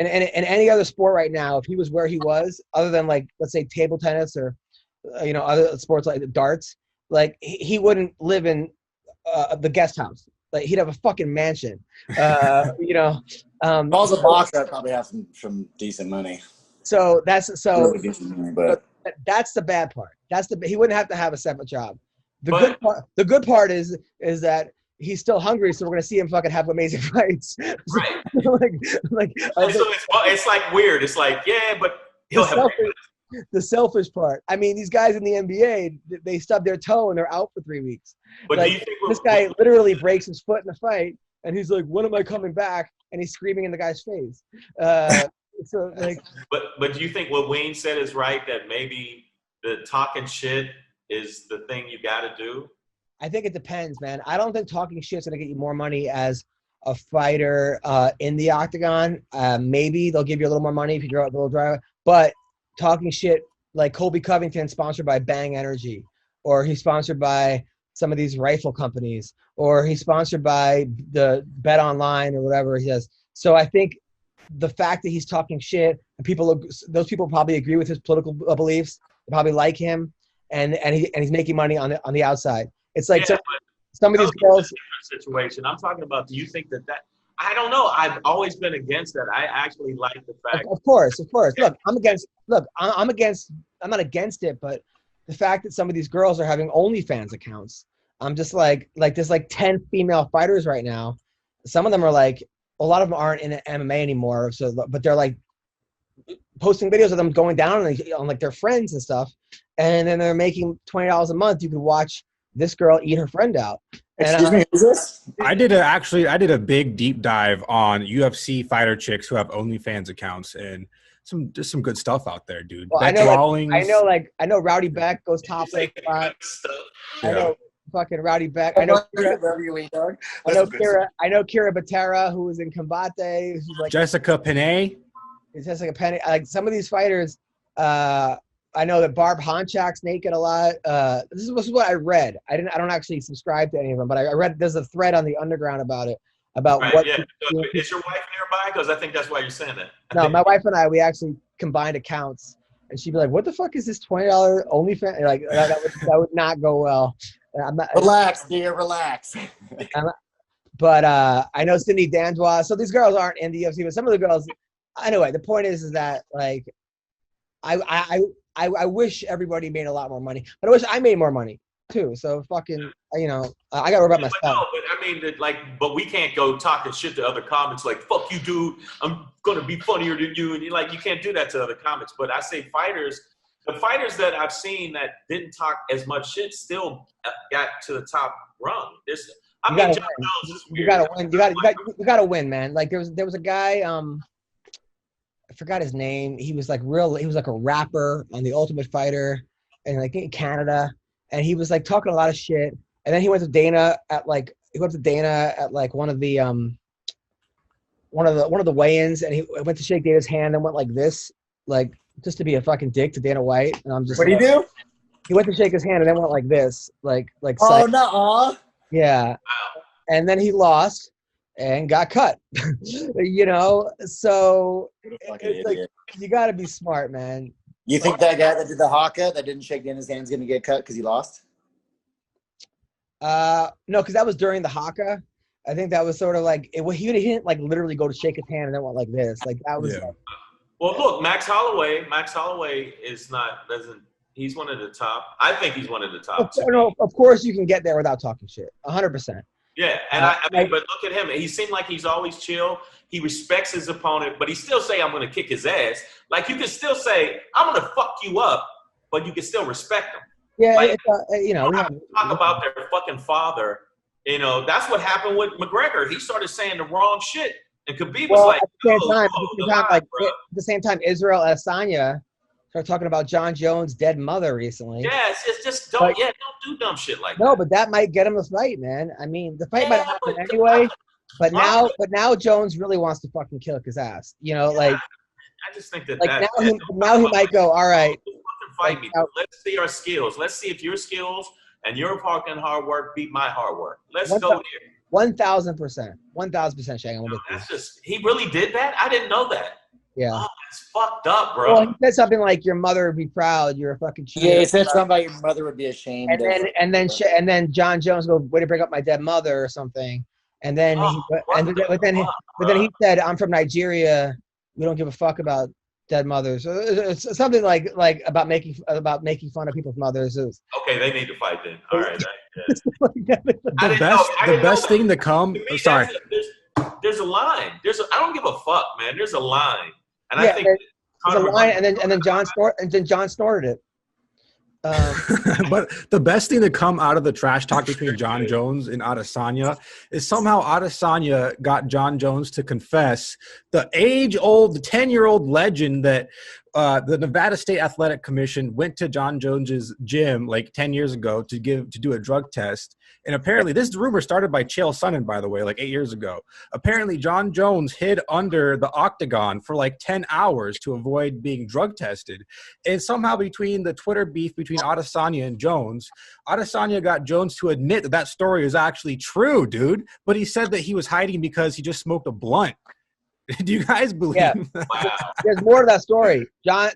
any other sport right now, if he was where he was, other than like let's say table tennis or other sports like darts, like he wouldn't live in the guest house. Like he'd have a fucking mansion. If I was a boxer, I'd probably have some decent money. So that's but that's the bad part. He wouldn't have to have a separate job. The good part is that he's still hungry, so we're gonna see him fucking have amazing fights. Right. It's like weird. It's like but he'll have the selfish part. I mean, these guys in the NBA, they stub their toe and they're out for 3 weeks. But like, do you think this guy literally breaks his foot in a fight, and he's like, "When am I coming back?" And he's screaming in the guy's face. But do you think what Wayne said is right? That maybe the talking shit is the thing you got to do? I think it depends, man. I don't think talking shit's gonna get you more money as a fighter in the octagon. Maybe they'll give you a little more money if you draw a little driver. But talking shit like Colby Covington, sponsored by Bang Energy, or he's sponsored by some of these rifle companies, or he's sponsored by the Bet Online or whatever he does. So I think the fact that he's talking shit and those people probably agree with his political beliefs. They probably like him, and he's making money on the outside. It's like some of these girls. Situation. I'm talking about. Do you think that? I don't know. I've always been against that. I actually like the fact. Of course. Look, I'm not against it, but the fact that some of these girls are having OnlyFans accounts, I'm just like there's like 10 female fighters right now. Some of them are like, a lot of them aren't in MMA anymore. So, but they're like posting videos of them going down on like their friends and stuff, and then they're making $20 a month. You can watch this girl eat her friend out. Excuse me, who's this? I did a big deep dive on UFC fighter chicks who have OnlyFans accounts, and just some good stuff out there, dude. Well, Beck Rawlings. I know Rowdy Beck goes topless. I know fucking Rowdy Beck. I know Kira Batera, who was in Combate. Who's like Jessica Penne. Jessica Penne. Like some of these fighters, I know that Barb Honchak's naked a lot. This is what I read. I don't actually subscribe to any of them, but I read there's a thread on the Underground about it. About what? Yeah. Is your wife nearby? Because I think that's why you're saying that. No, my wife and I, we actually combined accounts, and she'd be like, "What the fuck is this $20 OnlyFans?" Like that would not go well. I'm not, relax, dear, relax. But I know Cindy Dandois. So these girls aren't in the UFC, but some of the girls. Anyway, the point is that like, I wish everybody made a lot more money, but I wish I made more money too. So fucking, I gotta worry about myself. No, but I mean, but we can't go talking shit to other comics like, "Fuck you, dude. I'm gonna be funnier than you," and you can't do that to other comics. But I say the fighters that I've seen that didn't talk as much shit still got to the top rung. Jon Jones is weird. You gotta win. You gotta win, man. Like there was a guy. I forgot his name. He was like a rapper on The Ultimate Fighter, and like in Canada. And he was like talking a lot of shit. And then he went to Dana at one of the weigh-ins, and he went to shake Dana's hand and went like this, like just to be a fucking dick to Dana White. And I'm just What'd he do? He went to shake his hand and then went like this, like oh no. Yeah. And then he lost and got cut. So it's like you got to be smart, man. You think that guy that did the haka that didn't shake Dana's hand is going to get cut because he lost? No, because that was during the haka. I think that was sort of like he didn't like literally go to shake his hand and then went like this. Like that was. Yeah. Well, look, Max Holloway he's one of the top. I think he's one of the top. Of course you can get there without talking shit. 100%. Yeah, and but look at him. He seemed like he's always chill. He respects his opponent, but he still say, "I'm going to kick his ass." Like you can still say, "I'm going to fuck you up," but you can still respect him. Yeah, like, talk about their fucking father. That's what happened with McGregor. He started saying the wrong shit, and Khabib was like, at the same time, Israel Adesanya started talking about Jon Jones' dead mother recently. Yeah, it's just don't do dumb shit like that. No, but that might get him the fight, man. I mean, the fight might happen anyway. But now Jones really wants to fucking kick his ass. I just think that now he might go, all right. Fight me. Let's see our skills. Let's see if your skills and your fucking hard work beat my hard work. Let's go there. 1,000%. 1,000%, Shang. He really did that? I didn't know that. Yeah. Oh, that's fucked up, bro. Well, he said something like, "Your mother would be proud. You're a fucking cheater." Yeah, he said something about your mother would be ashamed. And then Jon Jones goes, "Way to bring up my dead mother," or something. And then then he said, "I'm from Nigeria. We don't give a fuck about dead mothers." So it's something like about making fun of people's mothers. Okay, they need to fight then. All right. The best thing to come. Sorry. There's a line. I don't give a fuck, man. There's a line. And yeah, I think there's a line, and then John snorted it. But the best thing to come out of the trash talk between Jon Jones and Adesanya is somehow Adesanya got Jon Jones to confess the 10-year-old legend that the Nevada State Athletic Commission went to Jon Jones's gym like 10 years ago to do a drug test. And apparently, this rumor started by Chael Sonnen, by the way, like 8 years ago. Apparently, Jon Jones hid under the octagon for like 10 hours to avoid being drug tested. And somehow between the Twitter beef between Adesanya and Jones, Adesanya got Jones to admit that story is actually true, dude. But he said that he was hiding because he just smoked a blunt. Do you guys believe? Yeah. There's more to that story. John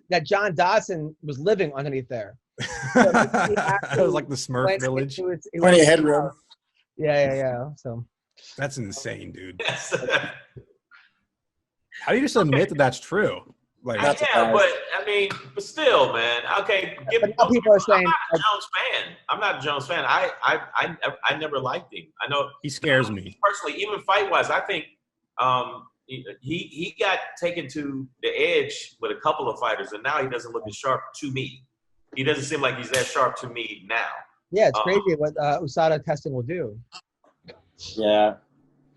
Dodson was living underneath there. So it was like the Smurf village. Plenty of headroom. Yeah. So that's insane, dude. How do you just admit that that's true? Like, but still, man. Okay, people are saying I'm not a Jones fan. I never liked him. I know he scares me personally. Even fight wise, I think he got taken to the edge with a couple of fighters, and now he doesn't look as sharp to me. He doesn't seem like he's that sharp to me now. Yeah, it's crazy what USADA testing will do. Yeah.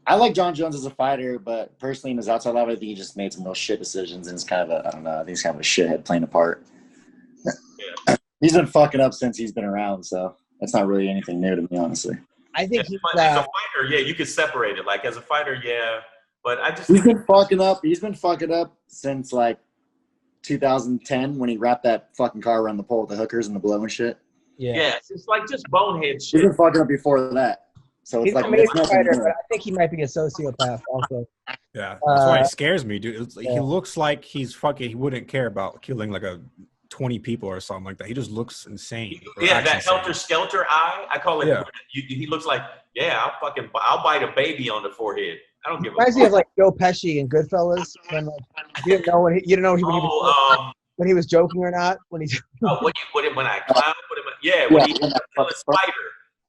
I like Jon Jones as a fighter, but personally in his outside life, I think he just made some real shit decisions, and it's kind of I don't know. I think he's kind of a shithead playing a part. Yeah. He's been fucking up since he's been around, so that's not really anything new to me, honestly. I think as a fighter, yeah, you could separate it. Like as a fighter, yeah, but I just he's been fucking up. He's been fucking up since like 2010 when he wrapped that fucking car around the pole with the hookers and the blow and shit. Yeah, it's like just bonehead shit. He's been fucking up before that. So it's he's like an amazing it's nothing fighter, new. but I think he might be a sociopath also. Yeah, that's why it scares me, dude. He looks like he wouldn't care about killing like 20 people or something like that. He just looks insane. Yeah, that helter-skelter eye, I call it. Yeah. He looks like, I'll bite a baby on the forehead. I don't give a fuck. Reminds me of like Joe Pesci in Goodfellas when like, you didn't know when he was joking or not when he. When I clown, when he a spider.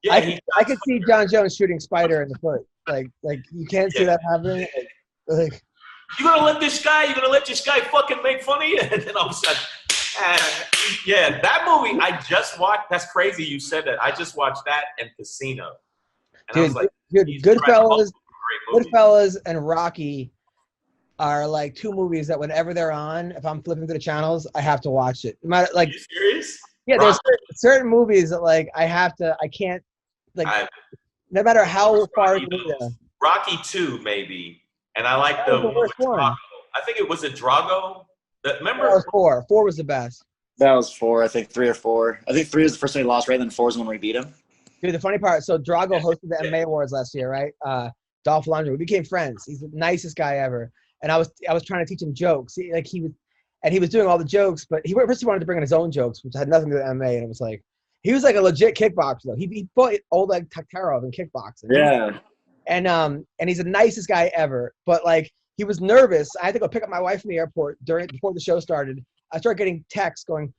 Yeah, I could see Jon Jones shooting Spider in the foot. Like you can't see that happening. Like you're gonna let this guy fucking make fun of you, and then all of a sudden, that movie I just watched. That's crazy. You said that. I just watched that and Casino. And I was like, Goodfellas and Rocky are like two movies that whenever they're on, if I'm flipping through the channels, I have to watch it. Like, are you serious? Yeah, there's certain movies that like I can't. Like, no matter how far you go. Rocky 2, maybe. And I like the one with Drago. I think it was Drago. Remember? That was 4. 4 was the best. That was 4, I think 3 or 4. I think 3 was the first one he lost, right? Then 4 is when we beat him. Dude, the funny part, so Drago hosted the MMA Awards last year, right? Dolph Lundgren. We became friends. He's the nicest guy ever. And I was trying to teach him jokes. He was doing all the jokes, but first wanted to bring in his own jokes, which had nothing to do with MMA. And it was like, he was like a legit kickboxer though. He fought Oleg Taktarov in kickboxing. Yeah. And he's the nicest guy ever. But like he was nervous. I had to go pick up my wife from the airport before the show started. I started getting texts going,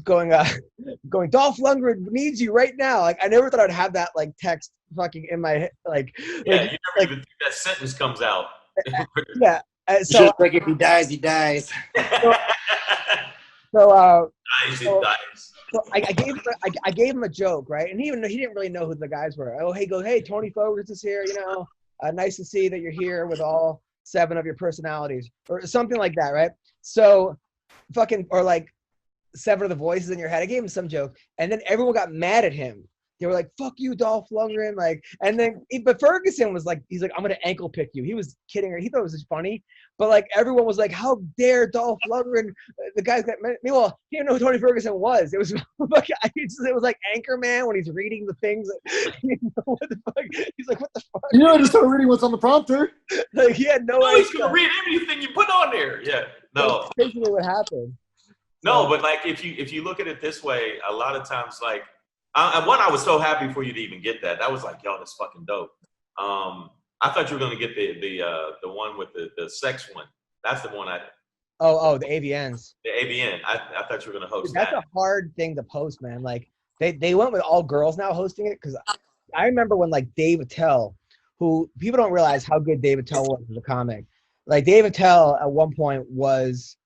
Dolph Lundgren needs you right now. Like I never thought I'd have that like text fucking in my head. You never even think that sentence comes out. Yeah. So just like if he dies, he dies. So I gave him a joke, right? And he didn't really know who the guys were. Oh, hey, Tony Fogers is here. Nice to see that you're here with all 7 of your personalities, or something like that, right? So, or like 7 of the voices in your head. I gave him some joke, and then everyone got mad at him. They were like, "Fuck you, Dolph Lundgren!" But Ferguson was like, "He's like, I'm gonna ankle pick you." He was kidding her. He thought it was just funny, but like everyone was like, "How dare Dolph Lundgren?" The guys got mad. Meanwhile, he didn't know who Tony Ferguson was. It was like it was like Anchorman when he's reading the things. He didn't know what the fuck. He's like, "What the fuck?" Just start reading what's on the prompter. Like he had no idea. He's gonna read everything you put on there. Yeah, no. That's basically what happened. No, but like if you look at it this way, a lot of times like. I was so happy for you to even get that. That was like, yo, that's fucking dope. I thought you were gonna get the one with the sex one. That's the one I. Oh, the AVNs. The AVN. I thought you were gonna host That's that. a hard thing to post, man. Like they went with all girls now hosting it because I remember when like Dave Attell, who people don't realize how good Dave Attell was as a comic. Like Dave Attell at one point was.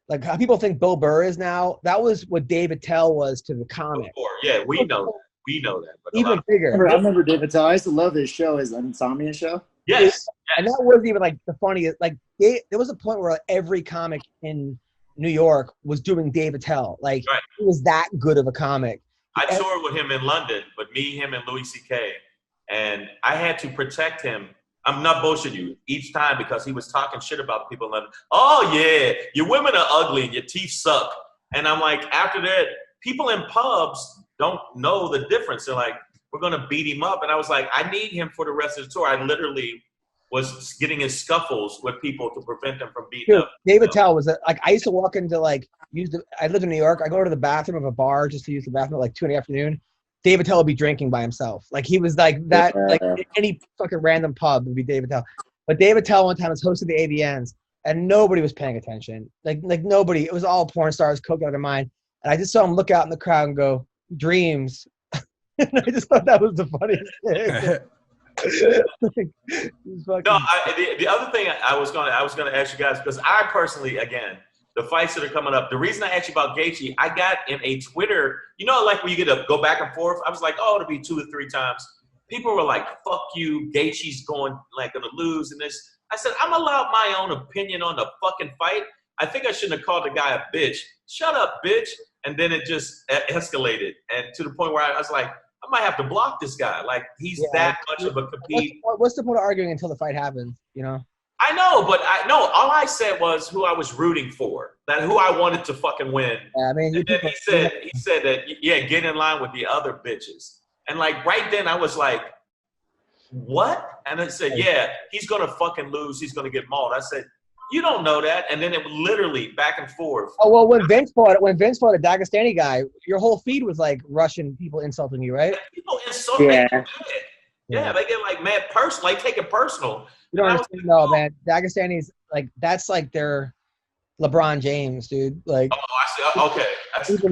Like how people think Bill Burr is now, that was what Dave Attell was to the comic. Yeah, we know that. We know that. But even bigger. I remember Dave Attell. I used to love his show, his Insomnia show. Yes. And that wasn't even like the funniest. Like there was a point where every comic in New York was doing Dave Attell. Like he was that good of a comic. I toured with him in London, but me, him, and Louis C.K. And I had to protect him. I'm not bullshitting you each time because he was talking shit about people in London. Oh, yeah, your women are ugly and your teeth suck. And I'm like, after that, people in pubs don't know the difference. They're like, we're going to beat him up. And I was like, I need him for the rest of the tour. I literally was getting in scuffles with people to prevent them from beating up. Dave Attell was like, I used to walk into like, I lived in New York. I go to the bathroom of a bar just to use the bathroom at like 2 in the afternoon. Dave Attell would be drinking by himself. Like he was like that, like any fucking random pub would be Dave Attell. But Dave Attell one time was hosting the AVNs and nobody was paying attention. Like nobody, it was all porn stars coked out of their mind. And I just saw him look out in the crowd and go, "Dreams." And I just thought that was the funniest thing. The other thing I was gonna ask you guys, because I personally, again, the fights that are coming up. The reason I asked you about Gaethje, I got in a Twitter, like when you get to go back and forth. I was like, oh, it'll be 2 or 3 times. people were like, fuck you, Gaethje's gonna lose and this. I said, I'm allowed my own opinion on the fucking fight. I think I shouldn't have called the guy a bitch. Shut up, bitch. And then it just escalated. And to the point where I was like, I might have to block this guy. Like, he's that much of a compete. What's the point of arguing until the fight happens, you know? I know, but all I said was who I was rooting for, that who I wanted to fucking win. Yeah, I mean, and then he said that, yeah, get in line with the other bitches. And like right then I was like, what? And I said, yeah, he's going to fucking lose. He's going to get mauled. I said, you don't know that. And then it literally back and forth. Oh, well, when Vinc fought a Dagestani guy, your whole feed was like Russian people insulting you, right? People insult me. Yeah, they get like mad personal, like take it personal. You don't understand, no, man. Dagestani's like, that's like their LeBron James, dude. Like, oh, I see. Okay.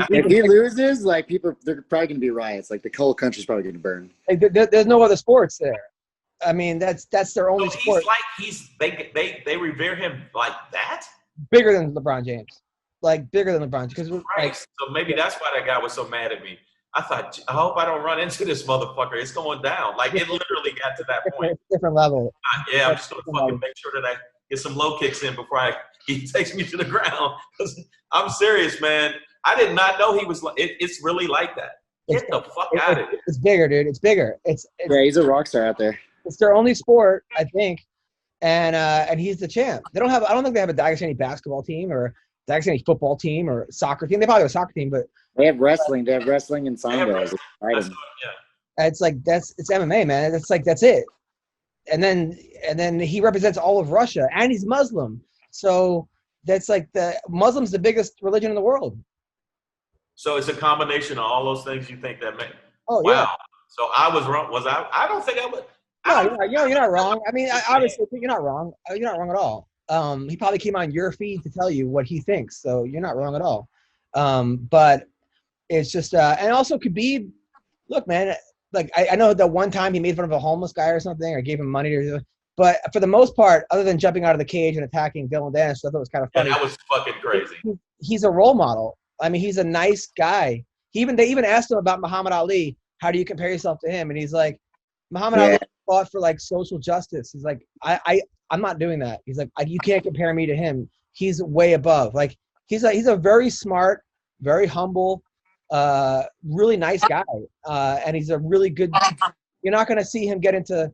If he loses, like they're probably gonna be riots. Like the whole country's probably gonna burn. Like, there's no other sports there. I mean, that's their only sport. They revere him like that. Bigger than LeBron James, like bigger than LeBron. Because like, so maybe that's why that guy was so mad at me. I thought, I hope I don't run into this motherfucker. It's going down. Like, it literally got to that point. Different level. Yeah, I'm just going to fucking make sure that I get some low kicks in before he takes me to the ground. I'm serious, man. I did not know he was like, it's really like that. Get the fuck out of here. It's bigger, dude. It's bigger. It's yeah, he's a rock star out there. It's their only sport, I think. And he's the champ. I don't think they have a Dagestani basketball team or Dagestani football team or soccer team. They probably have a soccer team, but they have wrestling. They have wrestling and sambo. It's like it's MMA, man. It's like that's it. And then he represents all of Russia, and he's Muslim. So that's like the Muslim's the biggest religion in the world. So it's a combination of all those things you think that make. Oh wow. Yeah. So I was wrong. Was I? I don't think I would. No, you're not wrong. I mean, obviously, you're not wrong. You're not wrong at all. He probably came on your feed to tell you what he thinks, so you're not wrong at all. But it's just, and also Khabib, look, man, like I know that one time he made fun of a homeless guy or something, or gave him money, but for the most part, other than jumping out of the cage and attacking Dylan Dennis, I thought it was kind of funny. Yeah, that was fucking crazy. He's a role model. I mean, he's a nice guy. They even asked him about Muhammad Ali. How do you compare yourself to him? And he's like, Muhammad Ali fought for like social justice. He's like, I'm not doing that. He's like, you can't compare me to him. He's way above. Like, he's a very smart, very humble, really nice guy. And he's a really good. You're not gonna see him get into,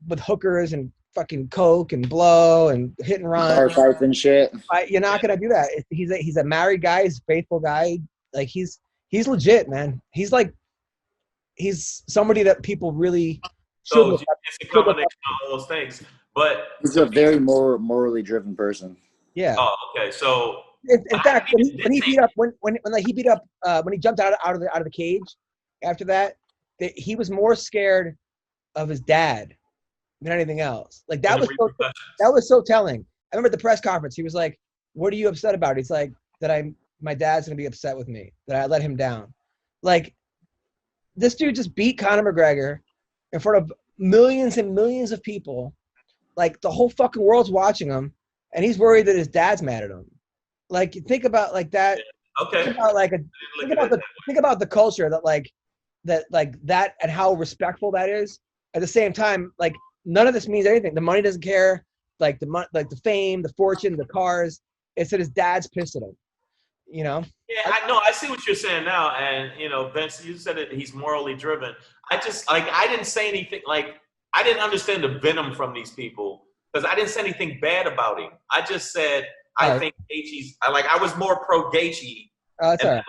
with hookers and fucking coke and blow and hit and run. Bar fights and shit. You're not gonna do that. He's a married guy. He's a faithful guy. Like he's legit, man. He's somebody that people really. So it's a combination of all those things, but he's a very morally driven person. Yeah. Oh, okay. So in fact, when he jumped out of the cage, after that, he was more scared of his dad than anything else. Like that was so telling. I remember at the press conference, he was like, "What are you upset about?" He's like, "That my dad's gonna be upset with me that I let him down." Like this dude just beat Conor McGregor in front of millions and millions of people. Like the whole fucking world's watching him, and he's worried that his dad's mad at him. Like think about like that. Okay. Think about the culture that and how respectful that is. At the same time, like none of this means anything. The money doesn't care. Like the fame, the fortune, the cars. It's that his dad's pissed at him. Yeah, I know. I see what you're saying now, and Vince, you said that he's morally driven. I didn't say anything. Like I didn't understand the venom from these people because I didn't say anything bad about him. I just said I think Gaethje's. I was more pro Gaethje. That's all right.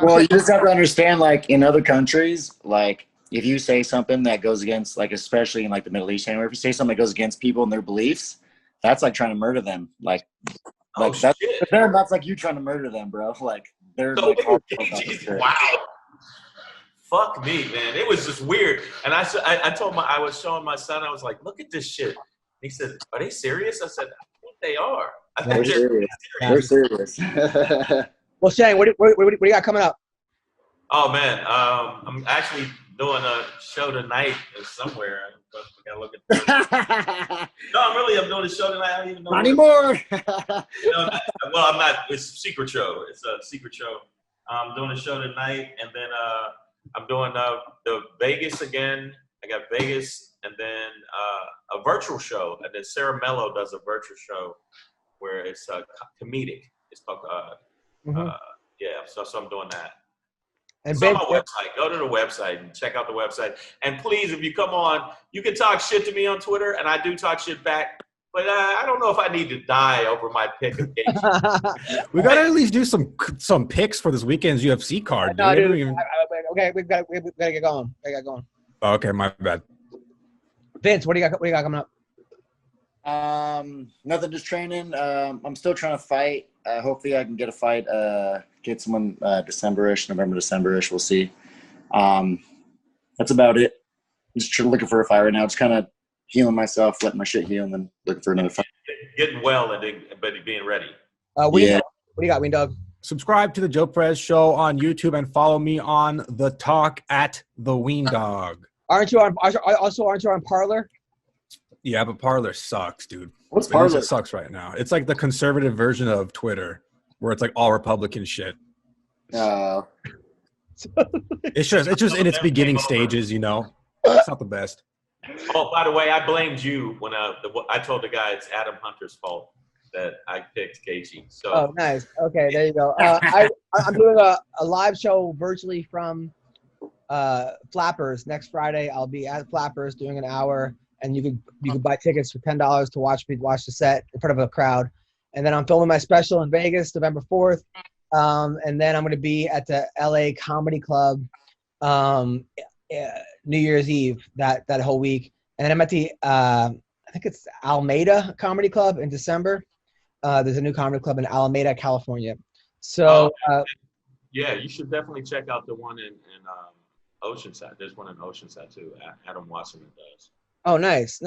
Well, you just have to understand, like in other countries, like if you say something that goes against, like especially in like the Middle East, anywhere, if you say something that goes against people and their beliefs, that's like trying to murder them. Like that's like you trying to murder them, bro. Like they're wow. Fuck me, man. It was just weird. And I was showing my son. I was like, look at this shit. He said, "Are they serious?" I said, "I think they are. I think they're serious." Well, Shang, what do you got coming up? Oh man, I'm actually doing a show tonight somewhere. I gotta look at I'm doing a show tonight. I don't even know. Not anymore. Well, I'm not. It's a secret show. It's a secret show. I'm doing a show tonight, and then I'm doing the Vegas again. I got Vegas, and then a virtual show, and then Sarah Mello does a virtual show where it's comedic. It's called so I'm doing that. And it's on my website. Go to the website and check out the website. And please, if you come on, you can talk shit to me on Twitter, and I do talk shit back. But I don't know if I need to die over my pick of Gaethje. We got to at least do some picks for this weekend's UFC card. No, dude. Okay, we got to get going. Oh, okay, my bad. Vince, what do you got coming up? Nothing, just training. I'm still trying to fight. Hopefully I can get a fight, get someone December-ish, November, December-ish. We'll see. That's about it. Just looking for a fight right now. Just kind of healing myself, letting my shit heal, and then looking for another fight. Getting well, but being ready. What do you got, Ween Dog? Subscribe to the Joe Perez Show on YouTube and follow me on the talk at the Ween Dog. Aren't you on Parler? Yeah, but Parler sucks, dude. What's Parler? It sucks right now. It's like the conservative version of Twitter, where it's like all Republican shit. It's just in its beginning stages, you know. It's not the best. Oh, by the way, I blamed you when I told the guy it's Adam Hunter's fault that I picked Gaethje. So. Oh, nice. Okay, there you go. I'm doing a live show virtually from Flappers next Friday. I'll be at Flappers doing an hour, and you could buy tickets for $10 to watch the set in front of a crowd. And then I'm filming my special in Vegas, November 4th. And then I'm going to be at the LA Comedy Club New Year's Eve that whole week. And then I'm at the I think it's Alameda Comedy Club in December. There's a new comedy club in Alameda, California. So yeah, you should definitely check out the one in Oceanside. There's one in Oceanside too. Adam Wasserman does. Oh, nice.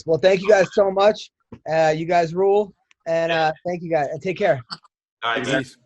Well, thank you guys so much. You guys rule, and thank you guys, and take care. All right, peace.